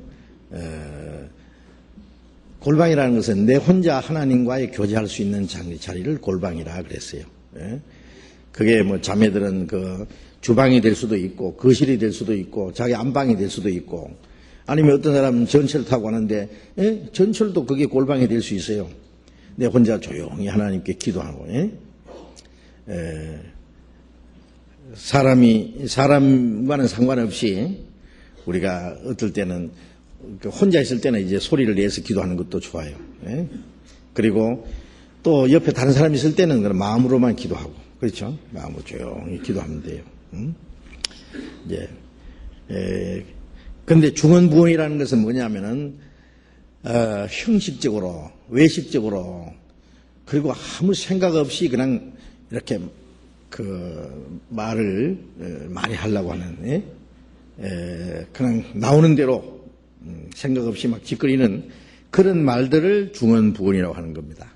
골방이라는 것은 내 혼자 하나님과의 교제할 수 있는 자리를 골방이라 그랬어요. 그게 뭐 자매들은 그 주방이 될 수도 있고 거실이 될 수도 있고 자기 안방이 될 수도 있고, 아니면 어떤 사람은 전철 타고 가는데 전철도 그게 골방이 될 수 있어요. 내 혼자 조용히 하나님께 기도하고. 사람과는 상관없이 우리가 어떨 때는 혼자 있을 때는 이제 소리를 내서 기도하는 것도 좋아요. 그리고 또 옆에 다른 사람이 있을 때는 그냥 마음으로만 기도하고, 그렇죠? 마음으로 조용히 기도하면 돼요. 이제 근데 중언부언이라는 것은 뭐냐면은 형식적으로, 외식적으로, 그리고 아무 생각 없이 그냥 이렇게 그 말을 많이 하려고 하는, 그냥 나오는 대로 생각 없이 막 짓거리는 그런 말들을 중언부언이라고 하는 겁니다.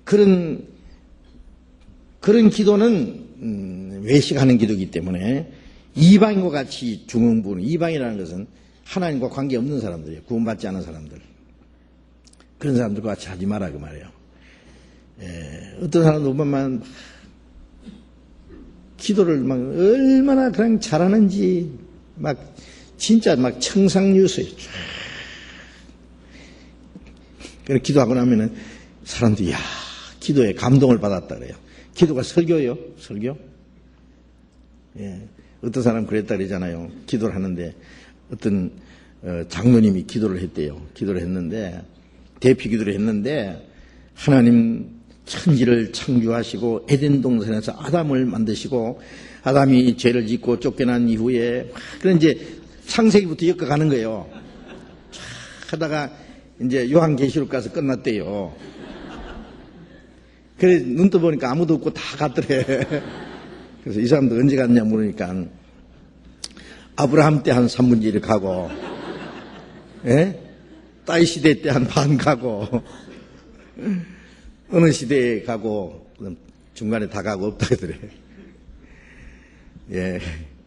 그런 기도는 외식하는 기도이기 때문에 이방인과 같이 중언부언, 이방이라는 것은 하나님과 관계없는 사람들이에요. 구원받지 않은 사람들. 그런 사람들과 같이 하지 마라 그 말이에요. 어떤 사람도 보면 기도를 막 얼마나 그냥 잘하는지 막 진짜 막 청상유수예요. 그래서 기도하고 나면은 사람들이 야, 기도에 감동을 받았다 그래요. 기도가 설교예요, 설교. 어떤 사람 그랬다 그러잖아요. 기도를 하는데 어떤 장로님이 기도를 했대요. 기도를 했는데 대피 기도를 했는데 하나님 천지를 창조하시고 에덴 동산에서 아담을 만드시고 아담이 죄를 짓고 쫓겨난 이후에 그런 이제 창세기부터 엮어가는 거예요. 하다가 이제 요한계시록 가서 끝났대요. 그래 눈 떠보니까 아무도 없고 다 갔더래. 그래서 이 사람도 언제 갔냐 물으니까 아브라함 때 한 3분의 1 가고, 예? 따이 시대 때 한 반 가고, 어느 시대에 가고, 중간에 다 가고 없다 그러더래. 예,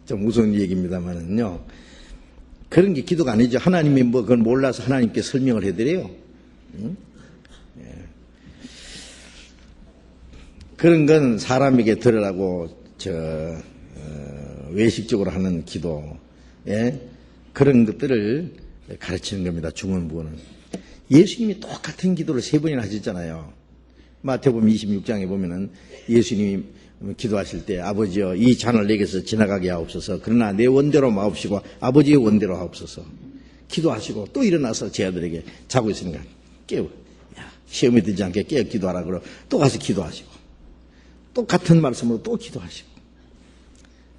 좀 무서운 얘기입니다만은요. 그런 게 기도가 아니죠. 하나님이 뭐 그걸 몰라서 하나님께 설명을 해드려요. 응? 예. 그런 건 사람에게 들으라고 외식적으로 하는 기도, 예? 그런 것들을 가르치는 겁니다. 중언부언은. 예수님이 똑같은 기도를 3번이나 하셨잖아요. 마태복음 26장에 보면은 예수님이 기도하실 때 아버지여 이 잔을 내게서 지나가게 하옵소서. 그러나 내 원대로 마옵시고 아버지의 원대로 하옵소서. 기도하시고 또 일어나서 제 아들에게 자고 있으니까 깨워. 야, 시험에 들지 않게 깨어 기도하라 그러고 또 가서 기도하시고 똑같은 말씀으로 또 기도하시고,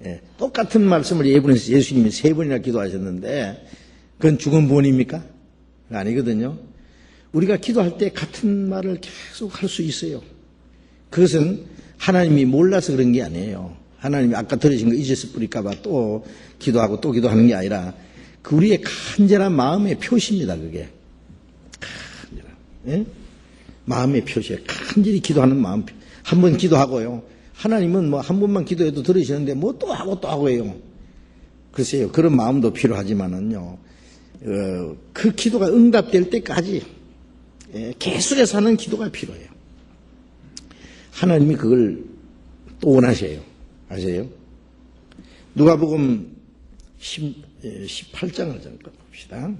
예, 똑같은 말씀을 예수님이 3번이나 기도하셨는데 그건 중언부언입니까? 아니거든요. 우리가 기도할 때 같은 말을 계속 할 수 있어요. 그것은 하나님이 몰라서 그런 게 아니에요. 하나님이 아까 들으신 거 잊었을 뿐일까봐 또 기도하고 또 기도하는 게 아니라 그 우리의 간절한 마음의 표시입니다. 그게 간절한, 예? 마음의 표시예요. 간절히 기도하는 마음. 한 번 기도하고요. 하나님은 뭐 한 번만 기도해도 들으시는데 뭐 또 하고 또 하고 해요. 글쎄요. 그런 마음도 필요하지만은요. 그 기도가 응답될 때까지, 예, 계속해서 하는 기도가 필요해요. 하나님이 그걸 또 원하셔요. 아세요? 누가복음 18장을 잠깐 봅시다.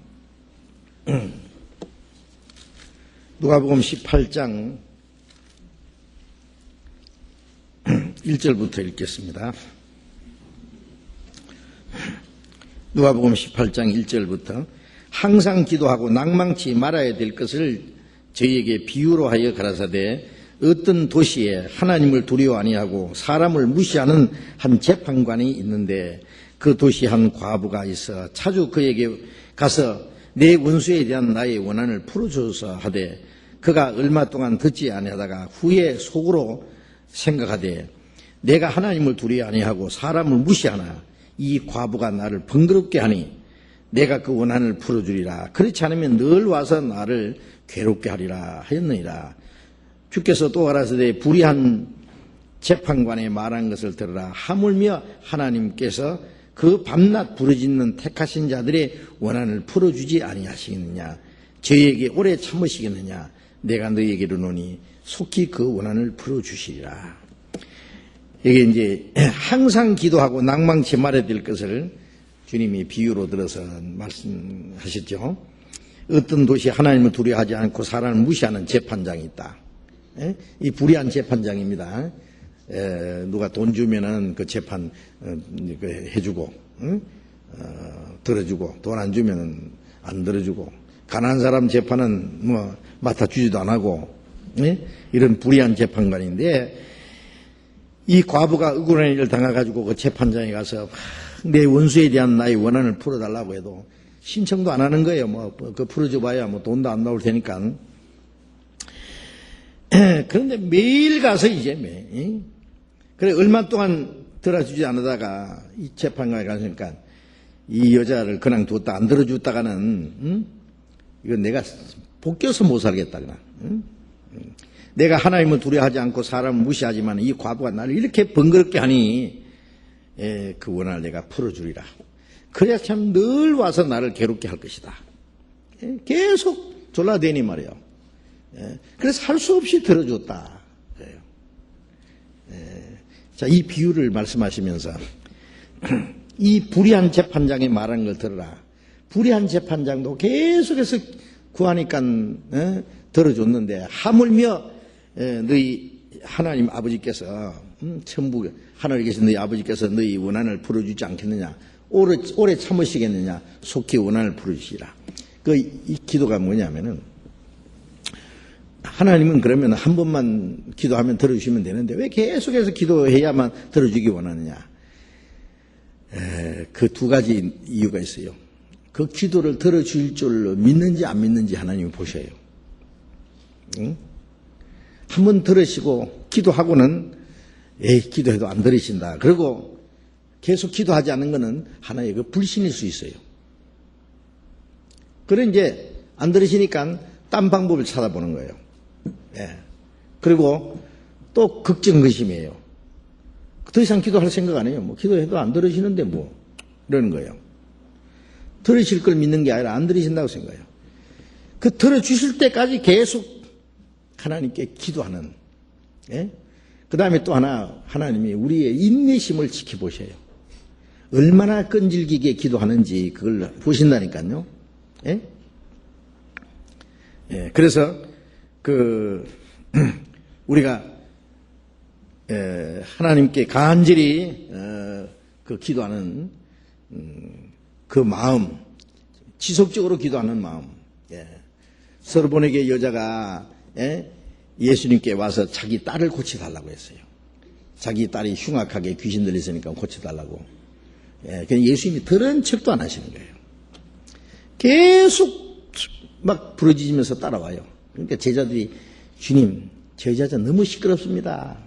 누가복음 18장 1절부터 읽겠습니다. 누가복음 18장 1절부터 항상 기도하고 낭망치 말아야 될 것을 저희에게 비유로 하여 가라사대 어떤 도시에 하나님을 두려워 아니하고 사람을 무시하는 한 재판관이 있는데 그 도시 한 과부가 있어 자주 그에게 가서 내 원수에 대한 나의 원한을 풀어줘서 하되 그가 얼마 동안 듣지 아니하다가 후에 속으로 생각하되 내가 하나님을 두려워 아니하고 사람을 무시하나 이 과부가 나를 번거롭게 하니 내가 그 원한을 풀어주리라. 그렇지 않으면 늘 와서 나를 괴롭게 하리라 하였느니라. 주께서 또 가라사대 불의한 재판관의 말한 것을 들으라. 하물며 하나님께서 그 밤낮 부르짖는 택하신 자들의 원한을 풀어주지 아니하시겠느냐. 저희에게 오래 참으시겠느냐. 내가 너희에게 이르노니 속히 그 원한을 풀어주시리라. 이게 이제 항상 기도하고 낭망치 말아야 될 것을 주님이 비유로 들어서 말씀하셨죠. 어떤 도시 하나님을 두려워하지 않고 사람을 무시하는 재판장이 있다. 이 불의한 재판장입니다. 누가 돈 주면은 그 재판 해주고, 들어주고, 돈 안 주면은 안 들어주고, 가난한 사람 재판은 뭐 맡아주지도 안 하고, 이런 불의한 재판관인데 이 과부가 억울한 일을 당해가지고 그 재판장에 가서 내 원수에 대한 나의 원한을 풀어달라고 해도 신청도 안 하는 거예요. 뭐 그 풀어줘봐야 뭐 돈도 안 나올 테니까. 그런데 매일 가서 이제 그래 얼마 동안 들어주지 않다가 이 재판관에 가니까 이 여자를 그냥 뒀다 안 들어줬다가는 이건 내가 복겨서 못 살겠다 그냥. 내가 하나님을 두려워하지 않고 사람을 무시하지만 이 과부가 나를 이렇게 번거롭게 하니 그 원한을 내가 풀어주리라. 그래야 참 늘 와서 나를 괴롭게 할 것이다. 계속 졸라대니 말이에요. 그래서 할 수 없이 들어줬다. 자, 이 비유를 말씀하시면서 이 불의한 재판장이 말한 걸 들어라. 불의한 재판장도 계속해서 구하니까 들어줬는데 하물며 너희 하나님 아버지께서 천국 하늘에 계신 너희 아버지께서 너희 원한을 풀어주지 않겠느냐. 오래 참으시겠느냐. 속히 원한을 풀어주시라. 이 기도가 뭐냐면은 하나님은 그러면 한 번만 기도하면 들어주시면 되는데 왜 계속해서 기도해야만 들어주기 원하느냐. 그 두 가지 이유가 있어요. 그 기도를 들어줄 줄 믿는지 안 믿는지 하나님이 보셔요. 응? 한번 들으시고 기도하고는 에이 기도해도 안 들으신다. 그리고 계속 기도하지 않는 것은 하나의 그 불신일 수 있어요. 그래 이제 안 들으시니까 딴 방법을 찾아보는 거예요. 예. 그리고 또 걱정의심이에요. 더 이상 기도할 생각 안 해요. 뭐 기도해도 안 들으시는데 뭐 이러는 거예요. 들으실 걸 믿는 게 아니라 안 들으신다고 생각해요. 그 들어주실 때까지 계속 하나님께 기도하는. 예? 그 다음에 또 하나님이 우리의 인내심을 지켜보셔요. 얼마나 끈질기게 기도하는지 그걸 보신다니까요. 예? 예, 그래서 우리가 하나님께 간절히 그 기도하는 그 마음, 지속적으로 기도하는 마음. 예. 서로보네게 여자가 예수님께 와서 자기 딸을 고쳐달라고 했어요. 자기 딸이 흉악하게 귀신 들렸으니까 고쳐달라고. 예, 예수님이 들은 척도 안 하시는 거예요. 계속 막 부르짖으면서 따라와요. 그러니까 제자들이 주님, 저 여자 너무 시끄럽습니다.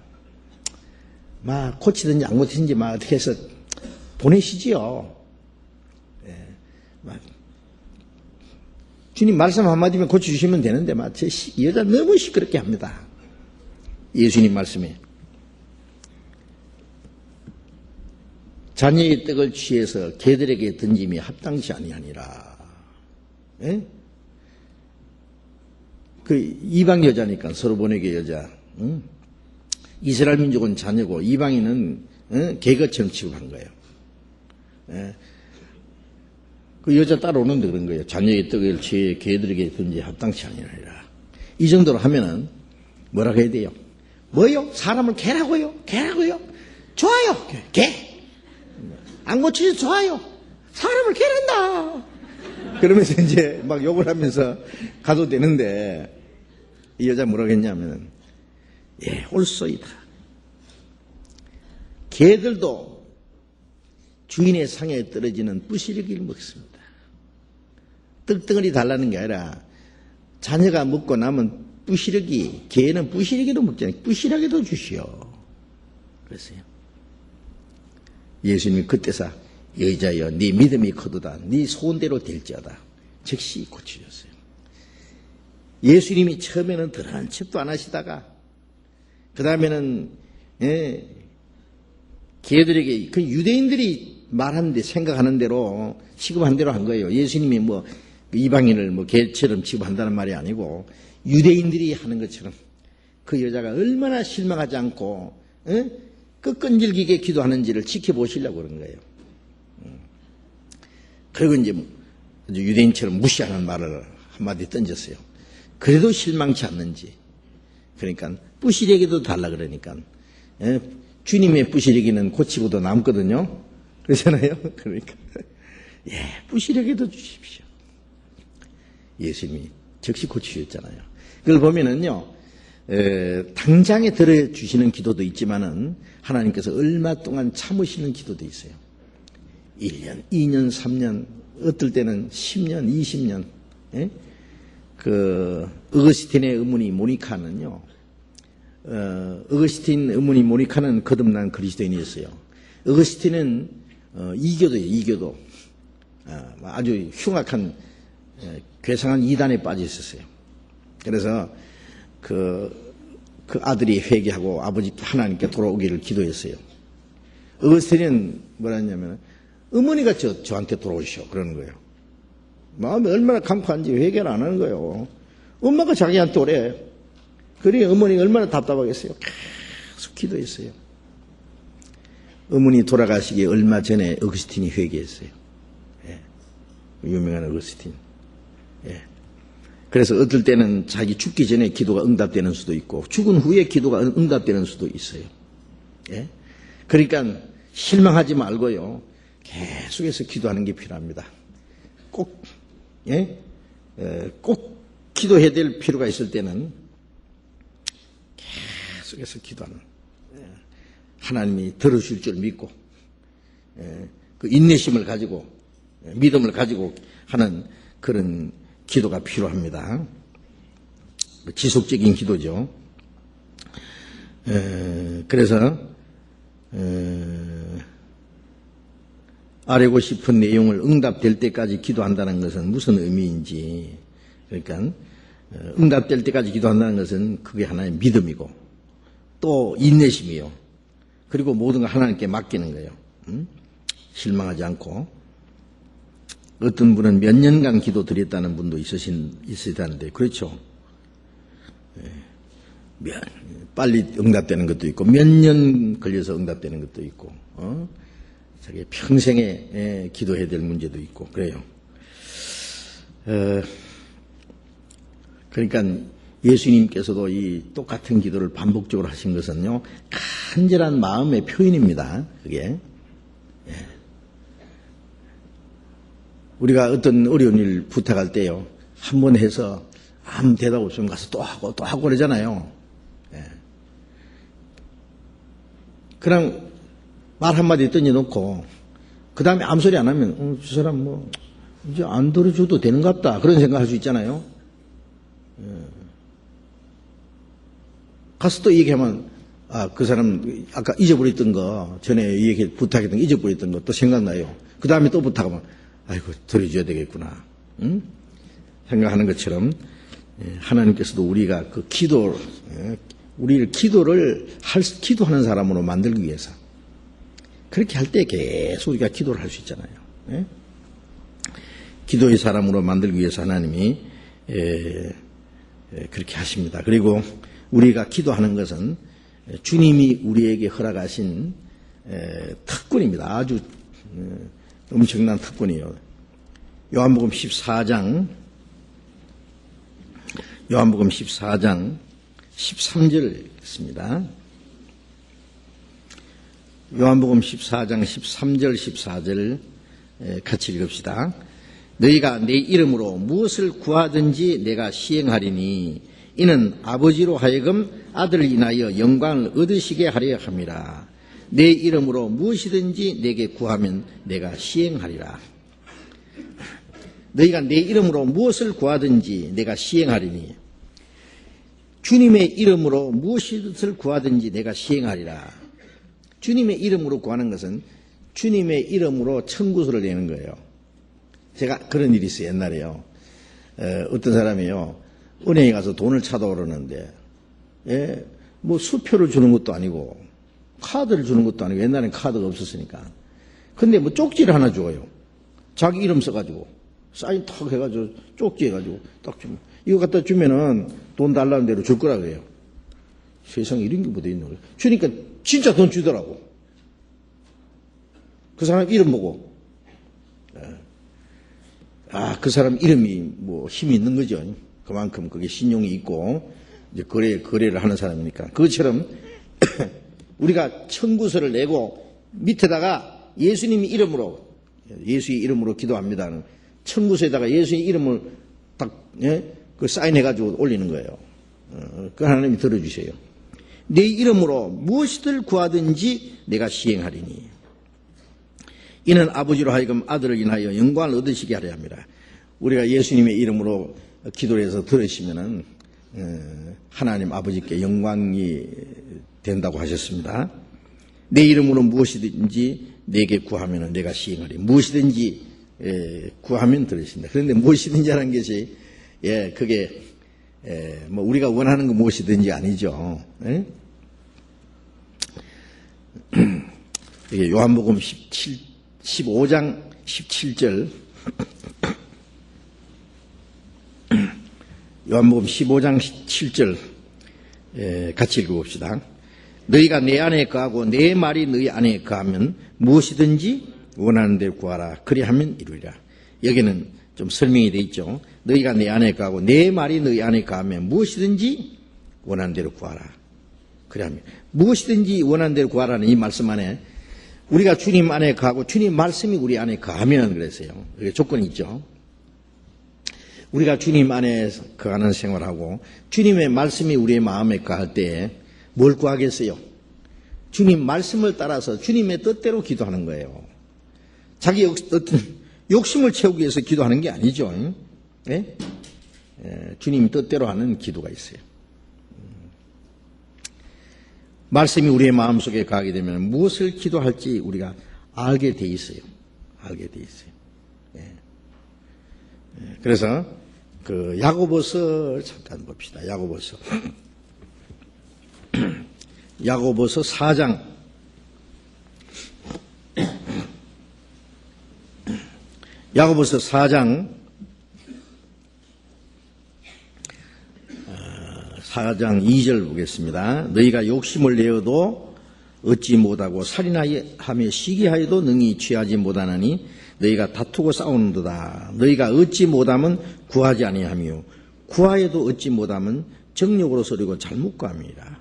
막 고치든지 안 고치든지 막 어떻게 해서 보내시지요. 예, 막 주님 말씀 한마디면 고쳐주시면 되는데 막 저 여자 너무 시끄럽게 합니다. 예수님 말씀에 자녀의 떡을 취해서 개들에게 던짐이 합당치 아니하니라. 예? 그 이방 여자니까 서로보네게 여자. 응? 이스라엘 민족은 자녀고 이방인은 개것처럼 취급한 거예요. 예? 그 여자 따라오는데 그런 거예요. 자녀의 떡을 취해 개들에게 던지 합당치 아니하니라. 이 정도로 하면은 뭐라고 해야 돼요? 뭐요? 사람을 개라고요? 개라고요? 좋아요. 개. 안 고치지 좋아요. 사람을 개란다. 그러면서 이제 막 욕을 하면서 가도 되는데 이 여자 뭐라고 했냐면 예, 옳소이다. 개들도 주인의 상에 떨어지는 부시러기를 먹습니다. 떡덩어리 달라는 게 아니라 자녀가 먹고 남은 부시러기, 개는 부시러기도 먹잖아요. 부시러기도 주시오. 그랬어요. 예수님이 그때서 여자여 네 믿음이 커도다 네 소원대로 될지어다 즉시 고쳐줬어요. 예수님이 처음에는 들어간 척도 안 하시다가 그 다음에는 걔들에게 그 유대인들이 말하는데 생각하는 대로 취급한 대로 한 거예요. 예수님이 뭐 이방인을 뭐 개처럼 취급한다는 말이 아니고 유대인들이 하는 것처럼 그 여자가 얼마나 실망하지 않고 끈질기게 기도하는지를 지켜보시려고 그런 거예요. 그리고 이제 유대인처럼 무시하는 말을 한마디 던졌어요. 그래도 실망치 않는지. 그러니까 부시래기도 달라 그러니까 주님의 부시래기는 고치고도 남거든요. 그러잖아요. 그러니까 부시래기도 주십시오. 예수님이 즉시 고치셨잖아요. 그걸 보면은요. 당장에 들어주시는 기도도 있지만은 하나님께서 얼마 동안 참으시는 기도도 있어요. 1년, 2년, 3년, 어떨 때는 10년, 20년. 예? 그 어거스틴의 어머니 모니카는요. 어거스틴 어머니 모니카는 거듭난 그리스도인이었어요. 어거스틴은 이교도예요. 이교도. 아주 흉악한 괴상한 이단에 빠져 있었어요. 그래서 그 아들이 회개하고 아버지께 하나님께 돌아오기를 기도했어요. 어거스틴은 뭐라 했냐면 어머니가 저한테 돌아오시오 그러는 거예요. 마음이 얼마나 강팍한지 회개를 안 하는 거예요. 엄마가 자기한테 오래. 그래 어머니가 얼마나 답답하겠어요. 계속 기도했어요. 어머니 돌아가시기 얼마 전에 어거스틴이 회개했어요. 예. 유명한 어거스틴. 예. 그래서 어떨 때는 자기 죽기 전에 기도가 응답되는 수도 있고 죽은 후에 기도가 응답되는 수도 있어요. 예? 그러니까 실망하지 말고요. 계속해서 기도하는 게 필요합니다. 꼭 기도해야 될 필요가 있을 때는 계속해서 기도하는 하나님이 들으실 줄 믿고 그 인내심을 가지고 믿음을 가지고 하는 그런 기도가 필요합니다. 지속적인 기도죠. 그래서 아뢰고 싶은 내용을 응답될 때까지 기도한다는 것은 무슨 의미인지, 그러니까 응답될 때까지 기도한다는 것은 그게 하나의 믿음이고 또 인내심이요. 그리고 모든 걸 하나님께 맡기는 거예요. 실망하지 않고. 어떤 분은 몇 년간 기도 드렸다는 분도 있으시다는데, 그렇죠. 빨리 응답되는 것도 있고 몇 년 걸려서 응답되는 것도 있고 자기 평생에 기도해야 될 문제도 있고 그래요. 그러니까 예수님께서도 이 똑같은 기도를 반복적으로 하신 것은요, 간절한 마음의 표현입니다. 그게 우리가 어떤 어려운 일 부탁할 때요, 한 번 해서 아무 대답 없으면 가서 또 하고 그러잖아요. 그냥 말 한마디 던져놓고 그 다음에 아무 소리 안 하면 저 사람 뭐 이제 안 들어줘도 되는갑다 그런 생각할 수 있잖아요. 가서 또 얘기하면 그 사람 아까 잊어버렸던 거, 전에 얘기 부탁했던 거 잊어버렸던 거 또 생각나요. 그 다음에 또 부탁하면 아이고 들어줘야 되겠구나 생각하는 것처럼 하나님께서도 우리가 그 우리를 기도하는 사람으로 만들기 위해서 그렇게 할 때 계속 우리가 기도를 할 수 있잖아요. 기도의 사람으로 만들기 위해서 하나님이 그렇게 하십니다. 그리고 우리가 기도하는 것은 주님이 우리에게 허락하신 특권입니다. 아주 엄청난 특권이에요. 요한복음 14장 13절 읽습니다. 요한복음 14장 13절 14절 같이 읽읍시다. 너희가 내 이름으로 무엇을 구하든지 내가 시행하리니 이는 아버지로 하여금 아들을 인하여 영광을 얻으시게 하려 함이라. 내 이름으로 무엇이든지 내게 구하면 내가 시행하리라. 너희가 내 이름으로 무엇을 구하든지 내가 시행하리니, 주님의 이름으로 무엇을 구하든지 내가 시행하리라. 주님의 이름으로 구하는 것은 주님의 이름으로 청구서를 내는 거예요. 제가 그런 일이 있어요. 옛날에요. 어떤 사람이요, 은행에 가서 돈을 찾아오려는데 뭐 수표를 주는 것도 아니고 카드를 주는 것도 아니고, 옛날엔 카드가 없었으니까. 근데 뭐 쪽지를 하나 줘요. 자기 이름 써가지고 사인 탁 해가지고 쪽지 해가지고 딱 주면, 이거 갖다 주면은 돈 달라는 대로 줄 거라 그래요. 세상에 이런 게 뭐 돼 있는 거예요. 주니까 진짜 돈 주더라고. 그 사람 이름 보고 그 사람 이름이 뭐 힘이 있는 거죠. 그만큼 그게 신용이 있고 이제 거래를 하는 사람이니까. 그것처럼 우리가 청구서를 내고 밑에다가 예수님 이름으로, 예수의 이름으로 기도합니다. 청구서에다가 예수의 이름을 딱 그 사인해가지고 올리는 거예요. 그 하나님이 들어주세요. 내 이름으로 무엇을 구하든지 내가 시행하리니 이는 아버지로 하여금 아들을 인하여 영광을 얻으시게 하려 합니다. 우리가 예수님의 이름으로 기도를 해서 들으시면은 하나님 아버지께 영광이 된다고 하셨습니다. 내 이름으로 무엇이든지 내게 구하면 내가 시행하리. 무엇이든지 구하면 들으신다. 그런데 무엇이든지 하는 것이 그게 뭐 우리가 원하는 거 무엇이든지 아니죠. 이게 요한복음 15장 17절 요한복음 15장 17절 같이 읽어봅시다. 너희가 내 안에 거하고 내 말이 너희 안에 거하면 무엇이든지 원하는 대로 구하라. 그리하면 이루리라. 여기는 좀 설명이 되어 있죠. 너희가 내 안에 거하고 내 말이 너희 안에 거하면 무엇이든지 원하는 대로 구하라. 그리하면 무엇이든지 원하는 대로 구하라는 이 말씀 안에 우리가 주님 안에 거하고 주님 말씀이 우리 안에 거하면 그랬어요. 그게 조건이 있죠. 우리가 주님 안에 거하는 생활하고 주님의 말씀이 우리의 마음에 거할 때 뭘 구하겠어요? 주님 말씀을 따라서 주님의 뜻대로 기도하는 거예요. 자기 어떤 욕심을 채우기 위해서 기도하는 게 아니죠. 예? 주님 뜻대로 하는 기도가 있어요. 말씀이 우리의 마음속에 가게 되면 무엇을 기도할지 우리가 알게 돼 있어요. 알게 돼 있어요. 그래서 그 야고보서 잠깐 봅시다. 야고보서 4장 야고보서 4장 2절 보겠습니다. 너희가 욕심을 내어도 얻지 못하고 살인하며 시기하여도 능히 취하지 못하나니 너희가 다투고 싸우는도다. 너희가 얻지 못하면 구하지 아니하며 구하여도 얻지 못하면 정욕으로 서리고 잘못 구합니다.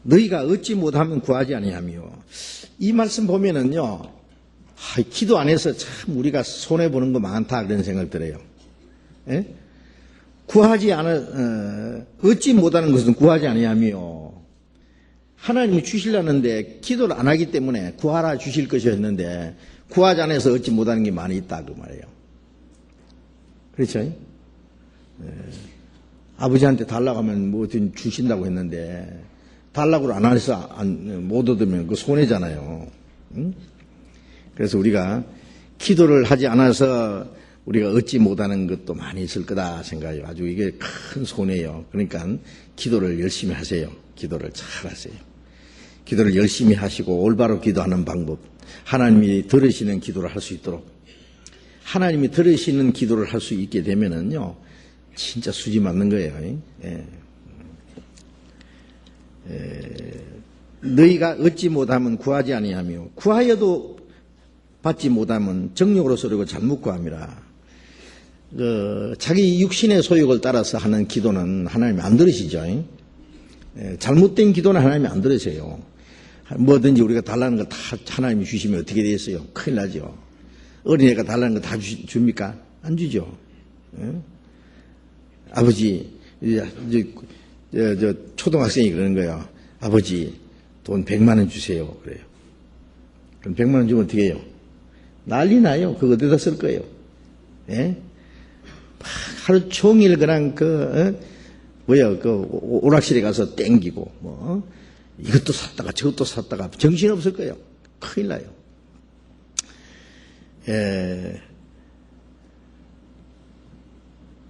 너희가 얻지 못하면 구하지 아니하며, 이 말씀 보면은요, 기도 안에서 참 우리가 손해보는 거 많다 그런 생각 들어요. 예? 얻지 못하는 것은 구하지 아니하며, 하나님이 주시려는데 기도를 안 하기 때문에 구하라 주실 것이었는데 구하지 않아서 얻지 못하는 게 많이 있다 그 말이에요. 그렇죠? 아버지한테 달라고 하면 뭐든 주신다고 했는데 달라고 안 해서 못 얻으면 그 손해잖아요. 응? 그래서 우리가 기도를 하지 않아서 우리가 얻지 못하는 것도 많이 있을 거다 생각해요. 아주 이게 큰 손해예요. 그러니까 기도를 열심히 하세요. 기도를 잘 하세요. 기도를 열심히 하시고 올바로 기도하는 방법, 하나님이 들으시는 기도를 할 수 있도록, 하나님이 들으시는 기도를 할 수 있게 되면은요 진짜 수지 맞는 거예요. 너희가 얻지 못하면 구하지 아니하며 구하여도 받지 못하면 정욕으로 서리고 잘못 구함이라. 자기 육신의 소욕을 따라서 하는 기도는 하나님이 안 들으시죠. 잘못된 기도는 하나님이 안 들으세요. 뭐든지 우리가 달라는 걸 다 하나님이 주시면 어떻게 되겠어요? 큰일 나죠. 어린애가 달라는 거 다 줍니까? 안 주죠. 아버지, 초등학생이 그러는 거예요. 아버지, 돈 100만 원 주세요. 그래요. 그럼 100만 원 주면 어떻게 해요? 난리 나요. 그거 어디다 쓸 거예요? 예? 하루 종일 그냥 오락실에 가서 땡기고, 이것도 샀다가 저것도 샀다가 정신 없을 거예요. 큰일 나요.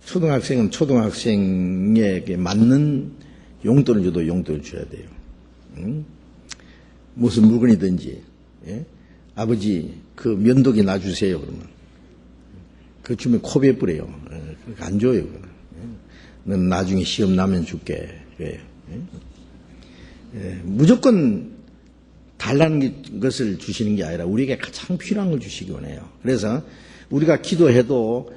초등학생은 초등학생에게 맞는 용돈을 줘도 용돈을 줘야 돼요. 무슨 물건이든지, 아버지, 그 면도기 놔주세요. 그러면. 그거 주면 코비에 뿌려요. 안 줘요. 넌 나중에 시험 나면 줄게. 그래요. 무조건 달라는 것을 주시는 게 아니라 우리에게 가장 필요한 걸 주시기 원해요. 그래서 우리가 기도해도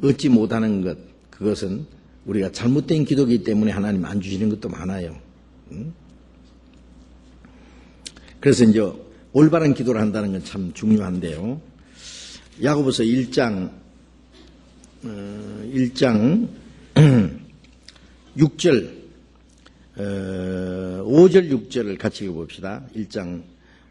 얻지 못하는 것, 그것은 우리가 잘못된 기도이기 때문에 하나님 안 주시는 것도 많아요. 그래서 이제 올바른 기도를 한다는 건 참 중요한데요. 야고보서 1장 6절 5절 6절을 같이 읽어봅시다. 1장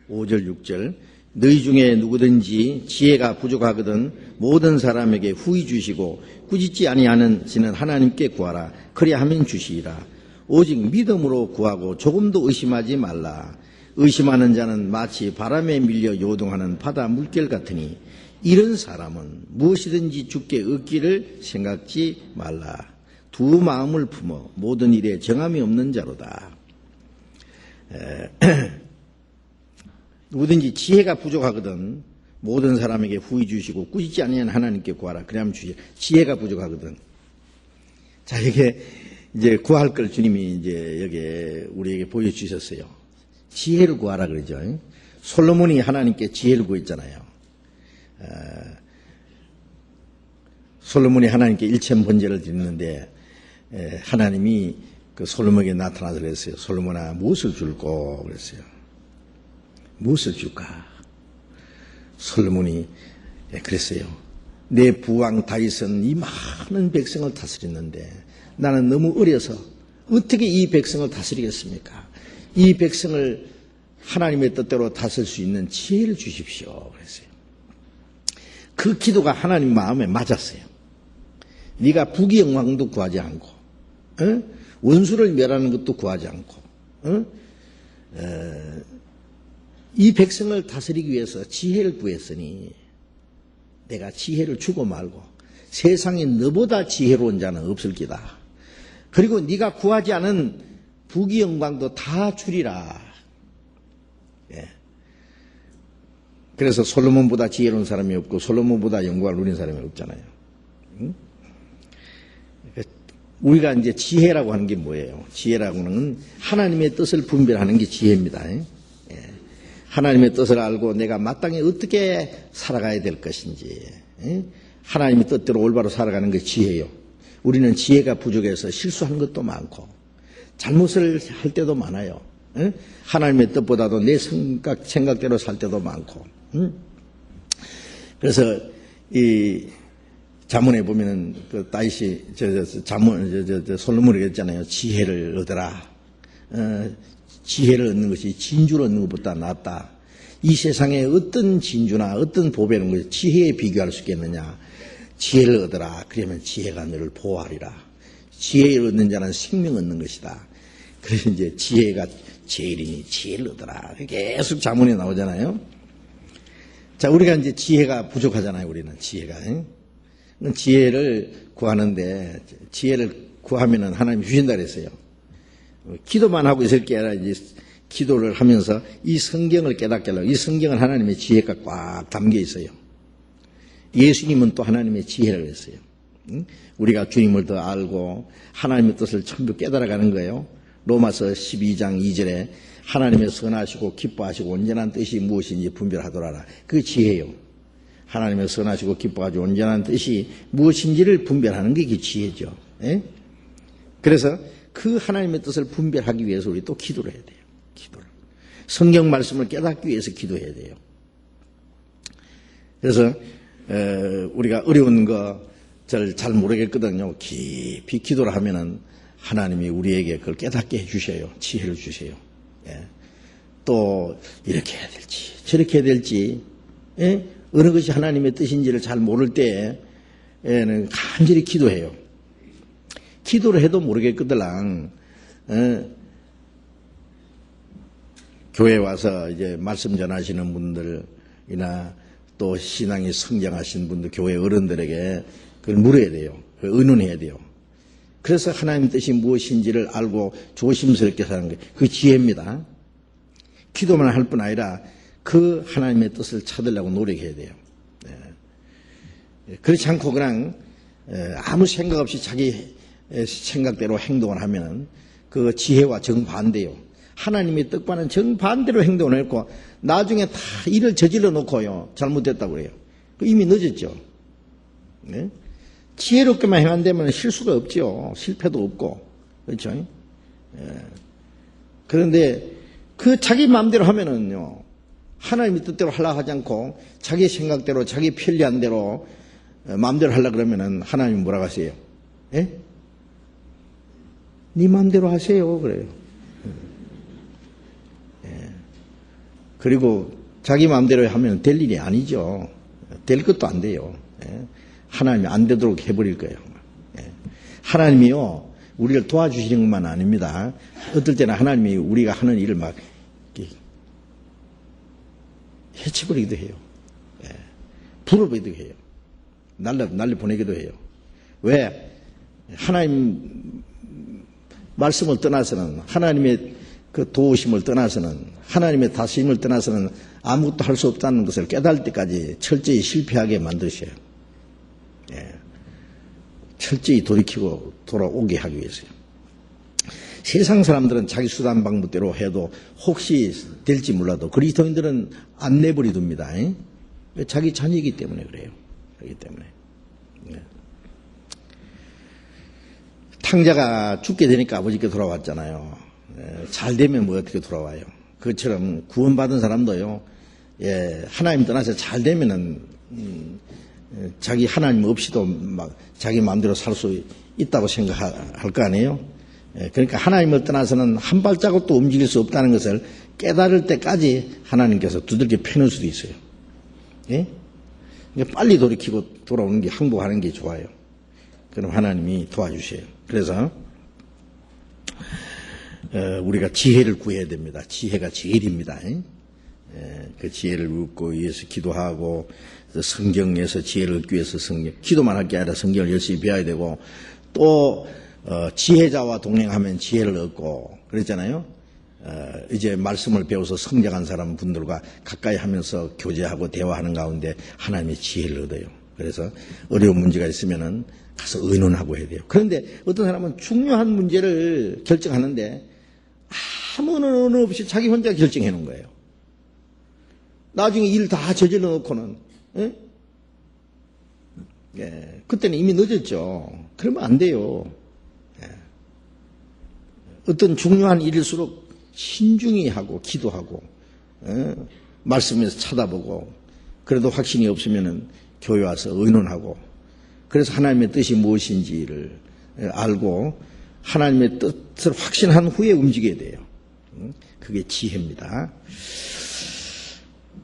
5절 6절. 너희 중에 누구든지 지혜가 부족하거든 모든 사람에게 후히 주시고 꾸짖지 아니하는 지는 하나님께 구하라. 그리하면 주시리라. 오직 믿음으로 구하고 조금도 의심하지 말라. 의심하는 자는 마치 바람에 밀려 요동하는 바다 물결 같으니 이런 사람은 무엇이든지 주께 얻기를 생각지 말라. 두 마음을 품어 모든 일에 정함이 없는 자로다. 누구든지 지혜가 부족하거든 모든 사람에게 후히 주시고 꾸짖지 아니하는 하나님께 구하라. 그래야만 주시. 지혜가 부족하거든. 자, 이게 이제 구할 걸 주님이 이제 여기 우리에게 보여주셨어요. 지혜를 구하라 그러죠. 솔로몬이 하나님께 지혜를 구했잖아요. 솔로몬이 하나님께 일천 번제를 드렸는데 하나님이 그 솔로몬에게 나타나서 그랬어요. 솔로몬아, 무엇을 줄꼬? 그랬어요. 무엇을 줄까? 솔로몬이 그랬어요. 내 부왕 다윗은 이 많은 백성을 다스렸는데 나는 너무 어려서 어떻게 이 백성을 다스리겠습니까? 이 백성을 하나님의 뜻대로 다스릴 수 있는 지혜를 주십시오. 그랬어요. 그 기도가 하나님 마음에 맞았어요. 네가 부귀 영광도 구하지 않고, 원수를 멸하는 것도 구하지 않고, 이 백성을 다스리기 위해서 지혜를 구했으니 내가 지혜를 주고 말고 세상에 너보다 지혜로운 자는 없을 기다. 그리고 네가 구하지 않은 부귀 영광도 다 주리라. 예. 그래서 솔로몬보다 지혜로운 사람이 없고 솔로몬보다 영광을 누린 사람이 없잖아요. 응? 우리가 이제 지혜라고 하는 게 뭐예요? 지혜라고는 하나님의 뜻을 분별하는 게 지혜입니다. 예. 하나님의 뜻을 알고 내가 마땅히 어떻게 살아가야 될 것인지, 하나님의 뜻대로 올바로 살아가는 게 지혜예요. 우리는 지혜가 부족해서 실수하는 것도 많고 잘못을 할 때도 많아요. 하나님의 뜻보다도 내 생각대로 살 때도 많고. 그래서 이 자문에 보면은 그 다윗이 솔로몬이 했잖아요. 지혜를 얻어라. 지혜를 얻는 것이 진주를 얻는 것보다 낫다. 이 세상에 어떤 진주나 어떤 보배는 것이 지혜에 비교할 수 있겠느냐. 지혜를 얻어라. 그러면 지혜가 너를 보호하리라. 지혜를 얻는 자는 생명 얻는 것이다. 그래서 이제 지혜가 제일이니 지혜를 얻어라. 계속 자문에 나오잖아요. 자, 우리가 이제 지혜가 부족하잖아요. 우리는 지혜가. 지혜를 구하는데 지혜를 구하면은 하나님이 주신다 그랬어요. 기도만 하고 있을 게 아니라 이제 기도를 하면서 이 성경을 깨닫게 하려고. 이 성경은 하나님의 지혜가 꽉 담겨 있어요. 예수님은 또 하나님의 지혜를 했어요. 우리가 주님을 더 알고 하나님의 뜻을 전부 깨달아가는 거예요. 로마서 12장 2절에 하나님의 선하시고 기뻐하시고 온전한 뜻이 무엇인지 분별하더라. 그게 지혜예요. 하나님의 선하시고 기뻐하시고 온전한 뜻이 무엇인지를 분별하는 게 지혜죠. 예? 그래서 그 하나님의 뜻을 분별하기 위해서 우리 또 기도를 해야 돼요. 기도를. 성경 말씀을 깨닫기 위해서 기도해야 돼요. 그래서 우리가 어려운 거 잘 모르겠거든요. 깊이 기도를 하면은 하나님이 우리에게 그걸 깨닫게 해주셔요. 지혜를 주세요. 예. 또 이렇게 해야 될지 저렇게 해야 될지, 예? 어느 것이 하나님의 뜻인지를 잘 모를 때에는 간절히 기도해요. 기도를 해도 모르겠거들랑 교회 와서 이제 말씀 전하시는 분들이나 또 신앙이 성장하신 분들, 교회 어른들에게 그걸 물어야 돼요. 의논해야 돼요. 그래서 하나님의 뜻이 무엇인지를 알고 조심스럽게 사는 게 그 지혜입니다. 기도만 할 뿐 아니라 그 하나님의 뜻을 찾으려고 노력해야 돼요. 그렇지 않고 그냥 아무 생각 없이 자기 생각대로 행동을 하면 그 지혜와 정반대요. 하나님의 뜻과는 정반대로 행동을 했고 나중에 다 일을 저질러 놓고요. 잘못됐다고 그래요. 이미 늦었죠. 네? 지혜롭게만 행한다면 실수가 없죠. 실패도 없고. 그렇죠? 그런데 그 자기 마음대로 하면은요. 하나님의 뜻대로 하려고 하지 않고 자기 생각대로 자기 편리한 대로 마음대로 하려고 그러면은 하나님이 뭐라고 하세요? 예? 네 마음대로 하세요. 그래요. 그리고 자기 마음대로 하면 될 일이 아니죠. 될 것도 안 돼요. 하나님이 안 되도록 해버릴 거예요. 하나님이요, 우리를 도와주시는 것만 아닙니다. 어떨 때는 하나님이 우리가 하는 일을 막 해치버리기도 해요. 불어버리기도 해요. 날려 보내기도 해요. 왜? 하나님 말씀을 떠나서는, 하나님의 그 도우심을 떠나서는, 하나님의 다스림을 떠나서는 아무것도 할 수 없다는 것을 깨달을 때까지 철저히 실패하게 만드셔요. 철저히 돌이키고 돌아오게 하기 위해서요. 세상 사람들은 자기 수단 방법대로 해도 혹시 될지 몰라도 그리스도인들은 안 내버려둡니다. 자기 자녀이기 때문에 그래요. 그렇기 때문에. 탕자가 죽게 되니까 아버지께 돌아왔잖아요. 잘 되면 뭐 어떻게 돌아와요. 그것처럼 구원받은 사람도요. 하나님 떠나서 잘 되면은 자기 하나님 없이도 막 자기 마음대로 살 수 있다고 생각할 거 아니에요. 그러니까 하나님을 떠나서는 한 발자국도 움직일 수 없다는 것을 깨달을 때까지 하나님께서 두들겨 패는 수도 있어요. 빨리 돌이키고 돌아오는 게, 항복하는 게 좋아요. 그럼 하나님이 도와주셔요. 그래서 우리가 지혜를 구해야 됩니다. 지혜가 제일입니다. 그 지혜를 얻고 위해서 기도하고, 성경에서 지혜를 얻기 위해서 기도만 할 게 아니라 성경을 열심히 배워야 되고, 또 지혜자와 동행하면 지혜를 얻고 그랬잖아요. 이제 말씀을 배워서 성장한 사람 분들과 가까이 하면서 교제하고 대화하는 가운데 하나님의 지혜를 얻어요. 그래서 어려운 문제가 있으면은 가서 의논하고 해야 돼요. 그런데 어떤 사람은 중요한 문제를 결정하는데 아무 의논 없이 자기 혼자 결정해 놓은 거예요. 나중에 일 다 저질러 놓고는, 그때는 이미 늦었죠. 그러면 안 돼요. 어떤 중요한 일일수록 신중히 하고 기도하고, 말씀에서 찾아보고, 그래도 확신이 없으면은 교회 와서 의논하고, 그래서 하나님의 뜻이 무엇인지를 알고 하나님의 뜻을 확신한 후에 움직여야 돼요. 그게 지혜입니다.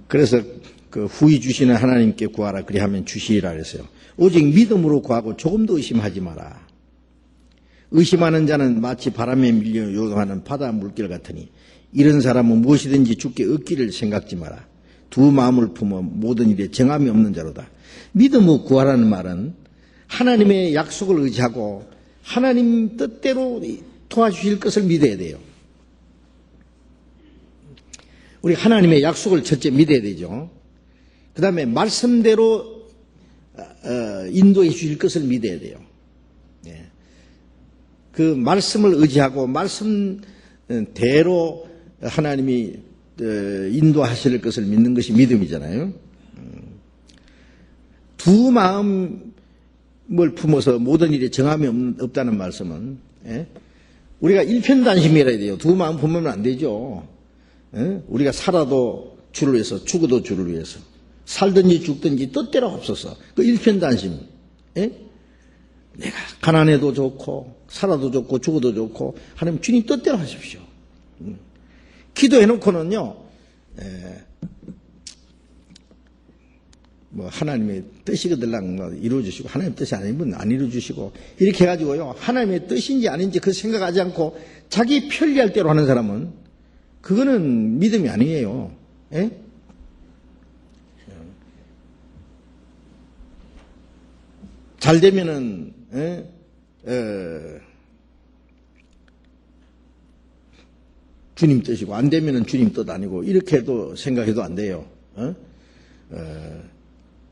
그래서 그 후히 주시는 하나님께 구하라 그리하면 주시리라 그랬어요. 오직 믿음으로 구하고 조금도 의심하지 마라. 의심하는 자는 마치 바람에 밀려 요동하는 바다 물결 같으니 이런 사람은 무엇이든지 주께 얻기를 생각지 마라. 두 마음을 품어 모든 일에 정함이 없는 자로다. 믿음으로 구하라는 말은 하나님의 약속을 의지하고 하나님 뜻대로 도와주실 것을 믿어야 돼요. 우리 하나님의 약속을 첫째 믿어야 되죠. 그 다음에 말씀대로 인도해 주실 것을 믿어야 돼요. 그 말씀을 의지하고 말씀대로 하나님이 인도하실 것을 믿는 것이 믿음이잖아요. 두 마음을 품어서 모든 일에 정함이 없다는 말씀은 우리가 일편단심이라 해야 돼요. 두 마음 품으면 안 되죠. 우리가 살아도 주를 위해서, 죽어도 주를 위해서, 살든지 죽든지 뜻대로 없어서 그 일편단심. 내가 가난해도 좋고 살아도 좋고 죽어도 좋고 하나님 주님 뜻대로 하십시오. 기도해놓고는요, 뭐 하나님의 뜻이거들랑 뭐 이루어주시고 하나님의 뜻이 아니면 안 이루어주시고 이렇게 해가지고요, 하나님의 뜻인지 아닌지 그 생각하지 않고 자기 편리할 대로 하는 사람은 그거는 믿음이 아니에요. 잘 되면은 주님 뜻이고 안 되면은 주님 뜻 아니고 이렇게도 생각해도 안 돼요.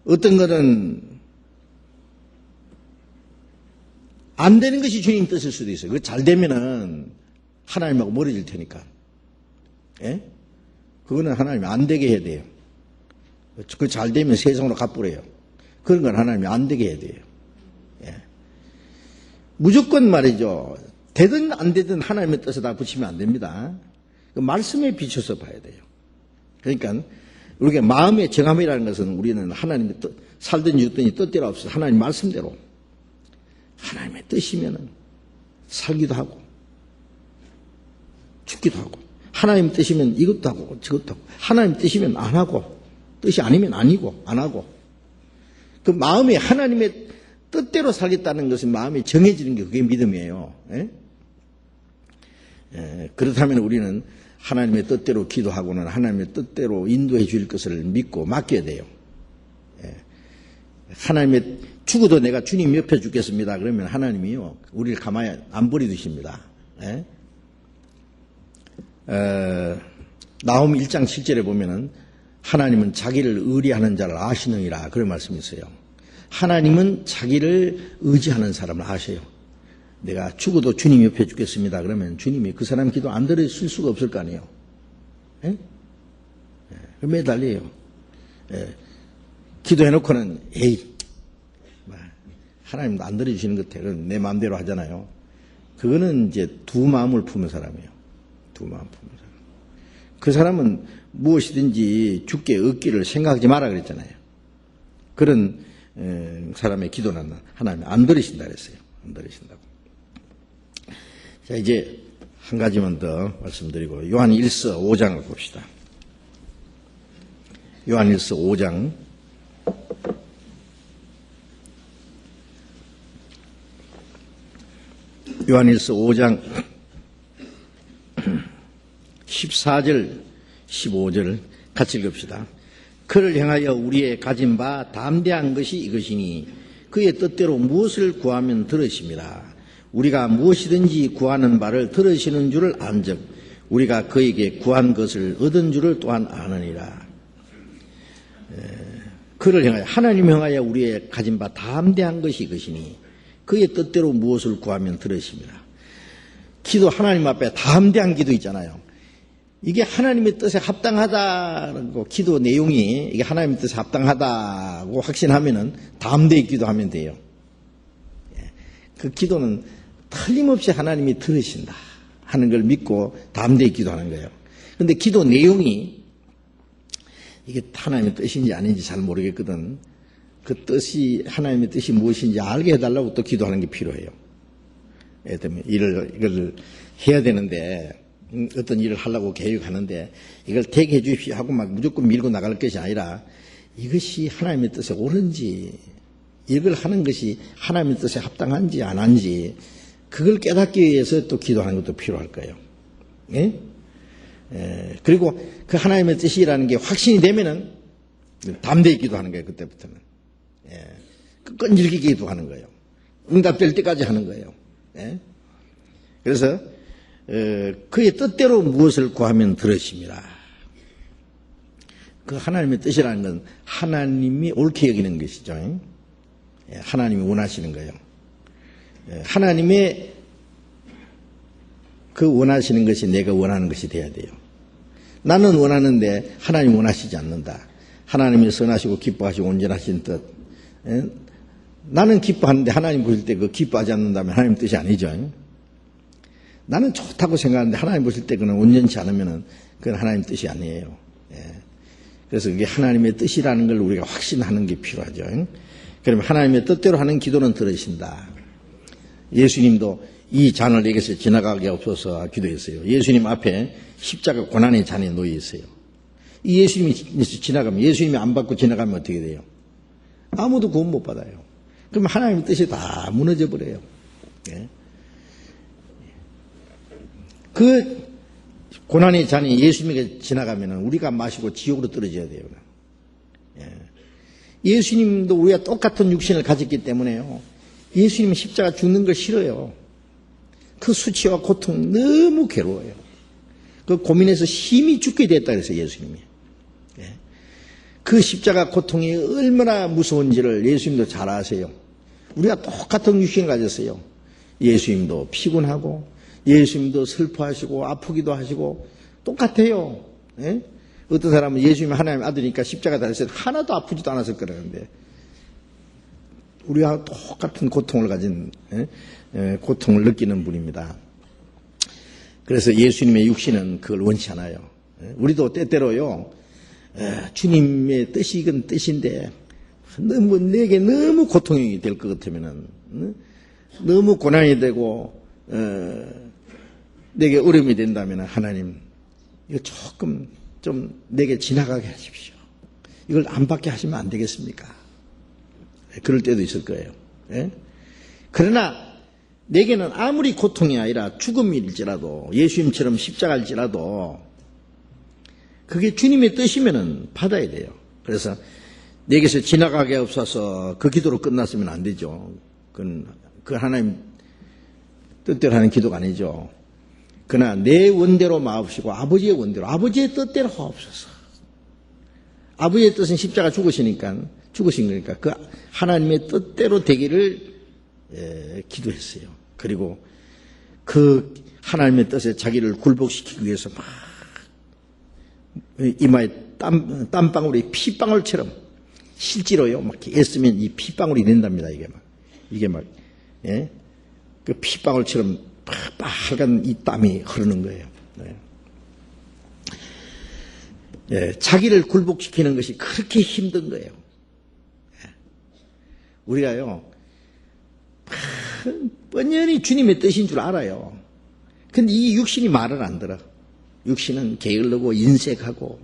어떤 거는 안 되는 것이 주님 뜻일 수도 있어요. 그 잘 되면은 하나님하고 멀어질 테니까. 그거는 하나님이 안 되게 해야 돼요. 그 잘 되면 세상으로 갚으래요. 그런 건 하나님이 안 되게 해야 돼요. 무조건 말이죠. 되든 안 되든 하나님의 뜻에 다 붙이면 안 됩니다. 그 말씀에 비춰서 봐야 돼요. 그러니까 우리가 마음의 정함이라는 것은 우리는 하나님의 뜻, 살든지 죽든지 뜻대로 없어서 하나님 말씀대로 하나님의 뜻이면은 살기도 하고 죽기도 하고, 하나님 뜻이면 이것도 하고 저것도 하고, 하나님 뜻이면 안 하고, 뜻이 아니면 아니고 안 하고, 그 마음이 하나님의 뜻대로 살겠다는 것은 마음이 정해지는 게 그게 믿음이에요. 그렇다면 우리는 하나님의 뜻대로 기도하고는 하나님의 뜻대로 인도해 줄 것을 믿고 맡겨야 돼요. 하나님의 죽어도 내가 주님 옆에 죽겠습니다. 그러면 하나님이요, 우리를 가만히 안 버려두십니다. 나홈 1장 7절에 보면은 하나님은 자기를 의리하는 자를 아시느니라 그런 말씀이 있어요. 하나님은 자기를 의지하는 사람을 아셔요. 내가 죽어도 주님 옆에 죽겠습니다. 그러면 주님이 그 사람 기도 안 들으실 수가 없을 거 아니에요. 매달려요. 기도해놓고는 에이, 하나님도 안 들어주시는 것 같아요. 내 마음대로 하잖아요. 그거는 이제 두 마음을 품은 사람이에요. 두 마음 품은 사람. 그 사람은 무엇이든지 주께 얻기를 생각하지 마라 그랬잖아요. 그런 사람의 기도는 하나님이 안 들으신다 그랬어요. 안 들으신다고. 자, 이제 한 가지만 더 말씀드리고 요한 1서 5장을 봅시다. 요한 1서 5장 요한일서 5장 14절 15절 같이 읽읍시다. 그를 향하여 우리의 가진 바 담대한 것이 이것이니 그의 뜻대로 무엇을 구하면 들으심이라. 우리가 무엇이든지 구하는 바를 들으시는 줄을 안즉 우리가 그에게 구한 것을 얻은 줄을 또한 아느니라. 그를 향하여 하나님 향하여 우리의 가진 바 담대한 것이 이것이니 그의 뜻대로 무엇을 구하면 들으심이라. 기도 하나님 앞에 담대한 기도 있잖아요. 이게 하나님의 뜻에 합당하다는 거, 기도 내용이 이게 하나님의 뜻에 합당하다고 확신하면은 담대히 기도하면 돼요. 그 기도는 틀림없이 하나님이 들으신다 하는 걸 믿고 담대히 기도하는 거예요. 그런데 기도 내용이 이게 하나님의 뜻인지 아닌지 잘 모르겠거든. 그 뜻이 하나님의 뜻이 무엇인지 알게 해달라고 또 기도하는 게 필요해요. 예를 들면 이걸 해야 되는데 어떤 일을 하려고 계획하는데 이걸 되게 해 주십시오 하고 막 무조건 밀고 나갈 것이 아니라 이것이 하나님의 뜻에 옳은지 이걸 하는 것이 하나님의 뜻에 합당한지 안 한지 그걸 깨닫기 위해서 또 기도하는 것도 필요할 거예요. 예? 그리고 그 하나님의 뜻이라는 게 확신이 되면은 담대히 기도하는 거예요. 그때부터는. 끈질기게 기도하는 거예요. 응답될 때까지 하는 거예요. 예? 그래서 그의 뜻대로 무엇을 구하면 들으심이라. 그 하나님의 뜻이라는 건 하나님이 옳게 여기는 것이죠. 하나님이 원하시는 거예요. 하나님의 그 원하시는 것이 내가 원하는 것이 돼야 돼요. 나는 원하는데 하나님 원하시지 않는다. 하나님이 선하시고 기뻐하시고 온전하신 뜻. 나는 기뻐하는데 하나님 보실 때 그 기뻐하지 않는다면 하나님 뜻이 아니죠. 나는 좋다고 생각하는데 하나님 보실 때 그는 온전치 않으면 그건 하나님 뜻이 아니에요. 그래서 이게 하나님의 뜻이라는 걸 우리가 확신하는 게 필요하죠. 그러면 하나님의 뜻대로 하는 기도는 들으신다. 예수님도 이 잔을 내게서 지나가게 없어서 기도했어요. 예수님 앞에 십자가 고난의 잔에 놓여 있어요. 이 예수님이 지나가면 예수님이 안 받고 지나가면 어떻게 돼요? 아무도 구원 못 받아요. 그러면 하나님의 뜻이 다 무너져 버려요. 그 고난의 잔이 예수님에게 지나가면 우리가 마시고 지옥으로 떨어져야 돼요. 예수님도 우리가 똑같은 육신을 가졌기 때문에요. 예수님은 십자가 죽는 걸 싫어요. 그 수치와 고통 너무 괴로워요. 그 고민해서 심히 죽게 됐다 그래서 예수님이. 그 십자가 고통이 얼마나 무서운지를 예수님도 잘 아세요. 우리가 똑같은 육신을 가졌어요. 예수님도 피곤하고 예수님도 슬퍼하시고 아프기도 하시고 똑같아요. 어떤 사람은 예수님이 하나님 아들이니까 십자가 달렸을 때 하나도 아프지도 않았을 거라는데 우리와 똑같은 고통을 가진 고통을 느끼는 분입니다. 그래서 예수님의 육신은 그걸 원치 않아요. 우리도 때때로요 주님의 뜻이 이건 뜻인데 내게 너무 고통이 될 것 같으면은 너무 고난이 되고 내게 어려움이 된다면 하나님 이거 조금 좀 내게 지나가게 하십시오. 이걸 안 받게 하시면 안 되겠습니까? 그럴 때도 있을 거예요. 그러나 내게는 아무리 고통이 아니라 죽음일지라도 예수님처럼 십자가일지라도 그게 주님의 뜻이면은 받아야 돼요. 그래서 내게서 지나가게 없어서 그 기도로 끝났으면 안 되죠. 그건 하나님 뜻대로 하는 기도가 아니죠. 그러나 내 원대로 마옵시고 아버지의 원대로 아버지의 뜻대로 하옵소서. 아버지의 뜻은 십자가 죽으신 거니까 그 하나님의 뜻대로 되기를 기도했어요. 그리고 그 하나님의 뜻에 자기를 굴복시키기 위해서 막 이마에 땀방울이 피방울처럼 실제로요 막 애쓰면 이 피방울이 낸답니다. 이게 막 그 피방울처럼 빨간 이 땀이 흐르는 거예요. 자기를 굴복시키는 것이 그렇게 힘든 거예요. 우리가요 뻔연히 주님의 뜻인 줄 알아요. 근데 이 육신이 말을 안 들어. 육신은 게을르고 인색하고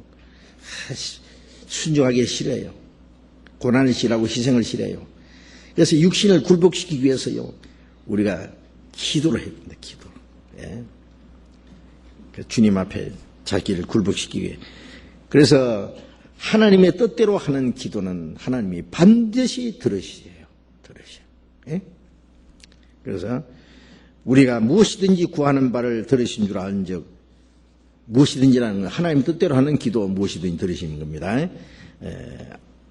순종하기 싫어요. 고난을 싫어하고 희생을 싫어요. 그래서 육신을 굴복시키기 위해서요 우리가 기도를 해야 된다. 기도. 예. 주님 앞에 자기를 굴복시키기 위해. 그래서 하나님의 뜻대로 하는 기도는 하나님이 반드시 들으시요. 예? 그래서 우리가 무엇이든지 구하는 바를 들으신 줄 아는 적, 무엇이든지라는 건 하나님 뜻대로 하는 기도 무엇이든지 들으시는 겁니다.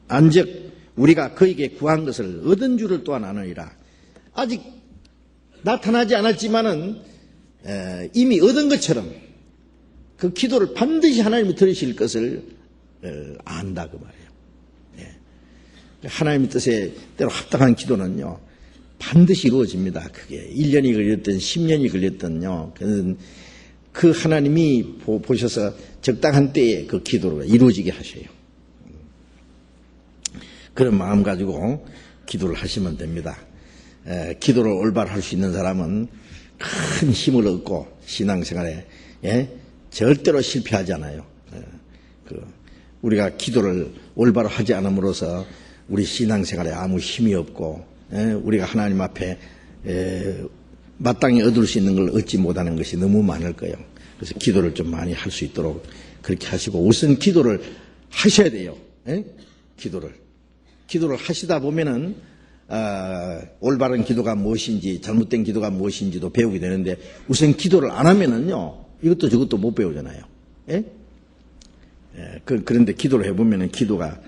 안즉 우리가 그에게 구한 것을 얻은 줄을 또한 아느니라. 아직 나타나지 않았지만은 이미 얻은 것처럼 그 기도를 반드시 하나님이 들으실 것을 안다 그 말이에요. 하나님의 뜻에 때로 합당한 기도는요 반드시 이루어집니다. 그게 1년이 걸렸든 10년이 걸렸든요. 그 하나님이 보셔서 적당한 때에 그 기도를 이루어지게 하셔요. 그런 마음 가지고 기도를 하시면 됩니다. 기도를 올바로 할 수 있는 사람은 큰 힘을 얻고 신앙생활에 절대로 실패하지 않아요. 우리가 기도를 올바로 하지 않음으로써 우리 신앙생활에 아무 힘이 없고 우리가 하나님 앞에 마땅히 얻을 수 있는 걸 얻지 못하는 것이 너무 많을 거예요. 그래서 기도를 좀 많이 할 수 있도록 그렇게 하시고 우선 기도를 하셔야 돼요. 기도를 하시다 보면은 올바른 기도가 무엇인지 잘못된 기도가 무엇인지도 배우게 되는데 우선 기도를 안 하면은요 이것도 저것도 못 배우잖아요. 그런데 기도를 해보면은 기도가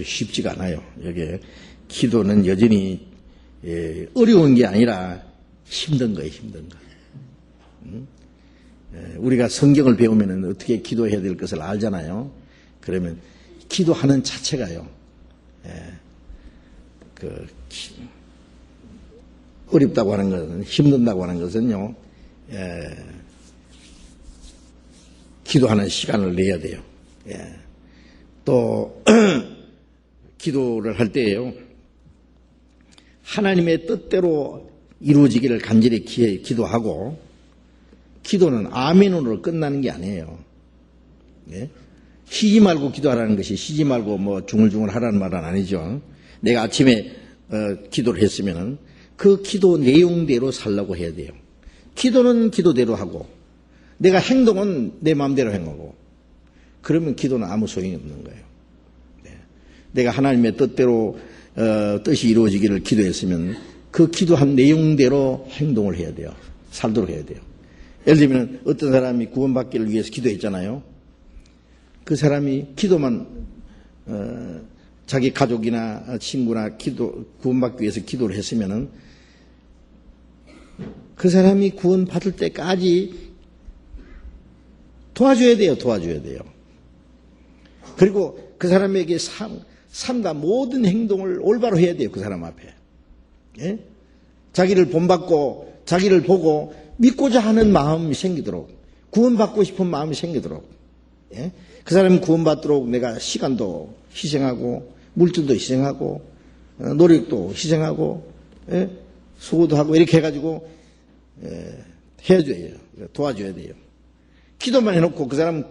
쉽지가 않아요. 여기에 기도는 여전히 어려운 게 아니라 힘든 거예요. 힘든 거. 우리가 성경을 배우면은 어떻게 기도해야 될 것을 알잖아요. 그러면 기도하는 자체가요. 어렵다고 하는 것은 힘든다고 하는 것은요. 기도하는 시간을 내야 돼요. 또 기도를 할 때에요. 하나님의 뜻대로 이루어지기를 간절히 기도하고 기도는 아멘으로 끝나는 게 아니에요. 쉬지 말고 기도하라는 것이 쉬지 말고 뭐 중얼중얼 하라는 말은 아니죠. 내가 아침에 기도를 했으면은 그 기도 내용대로 살라고 해야 돼요. 기도는 기도대로 하고 내가 행동은 내 마음대로 행하고 그러면 기도는 아무 소용이 없는 거예요. 내가 하나님의 뜻대로 뜻이 이루어지기를 기도했으면 그 기도한 내용대로 행동을 해야 돼요. 살도록 해야 돼요. 예를 들면 어떤 사람이 구원받기를 위해서 기도했잖아요. 그 사람이 기도만 자기 가족이나 친구나 구원받기 위해서 기도를 했으면은 그 사람이 구원받을 때까지 도와줘야 돼요. 도와줘야 돼요. 그리고 그 사람에게 삶과 모든 행동을 올바로 해야 돼요. 그 사람 앞에. 자기를 본받고 자기를 보고 믿고자 하는 마음이 생기도록 구원받고 싶은 마음이 생기도록 그 사람이 구원받도록 내가 시간도 희생하고 물질도 희생하고 노력도 희생하고 수고도 하고 이렇게 해가지고 해줘야 돼요. 도와줘야 돼요. 기도만 해놓고 그 사람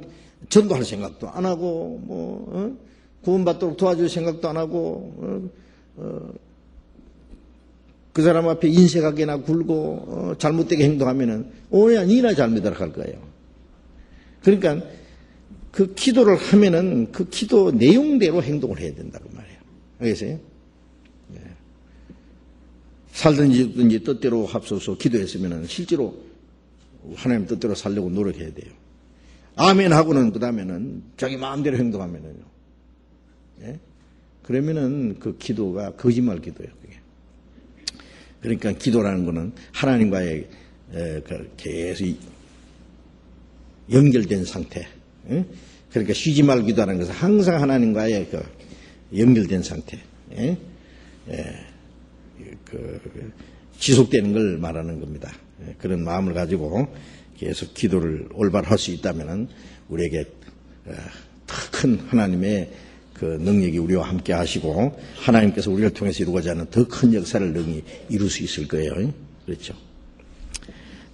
전도할 생각도 안 하고 구원받도록 도와줄 생각도 안 하고 그 사람 앞에 인색하게나 굴고 잘못되게 행동하면은 오히려 니나 잘못하도록 할 거예요. 그러니까 그 기도를 하면은 그 기도 내용대로 행동을 해야 된다고 말이에요. 알겠어요? 살든지 죽든지 뜻대로 합소서 기도했으면은 실제로 하나님 뜻대로 살려고 노력해야 돼요. 아멘 하고는 그 다음에는 자기 마음대로 행동하면은요. 그러면은 그 기도가 거짓말 기도예요. 그게. 그러니까 기도라는 거는 하나님과의 계속 연결된 상태. 그러니까 쉬지 말고 기도하는 것은 항상 하나님과의 연결된 상태. 지속되는 걸 말하는 겁니다. 그런 마음을 가지고 계속 기도를 올바로 할 수 있다면 우리에게 더 큰 하나님의 그 능력이 우리와 함께 하시고 하나님께서 우리를 통해서 이루고자 하는 더 큰 역사를 능히 이룰 수 있을 거예요. 그렇죠?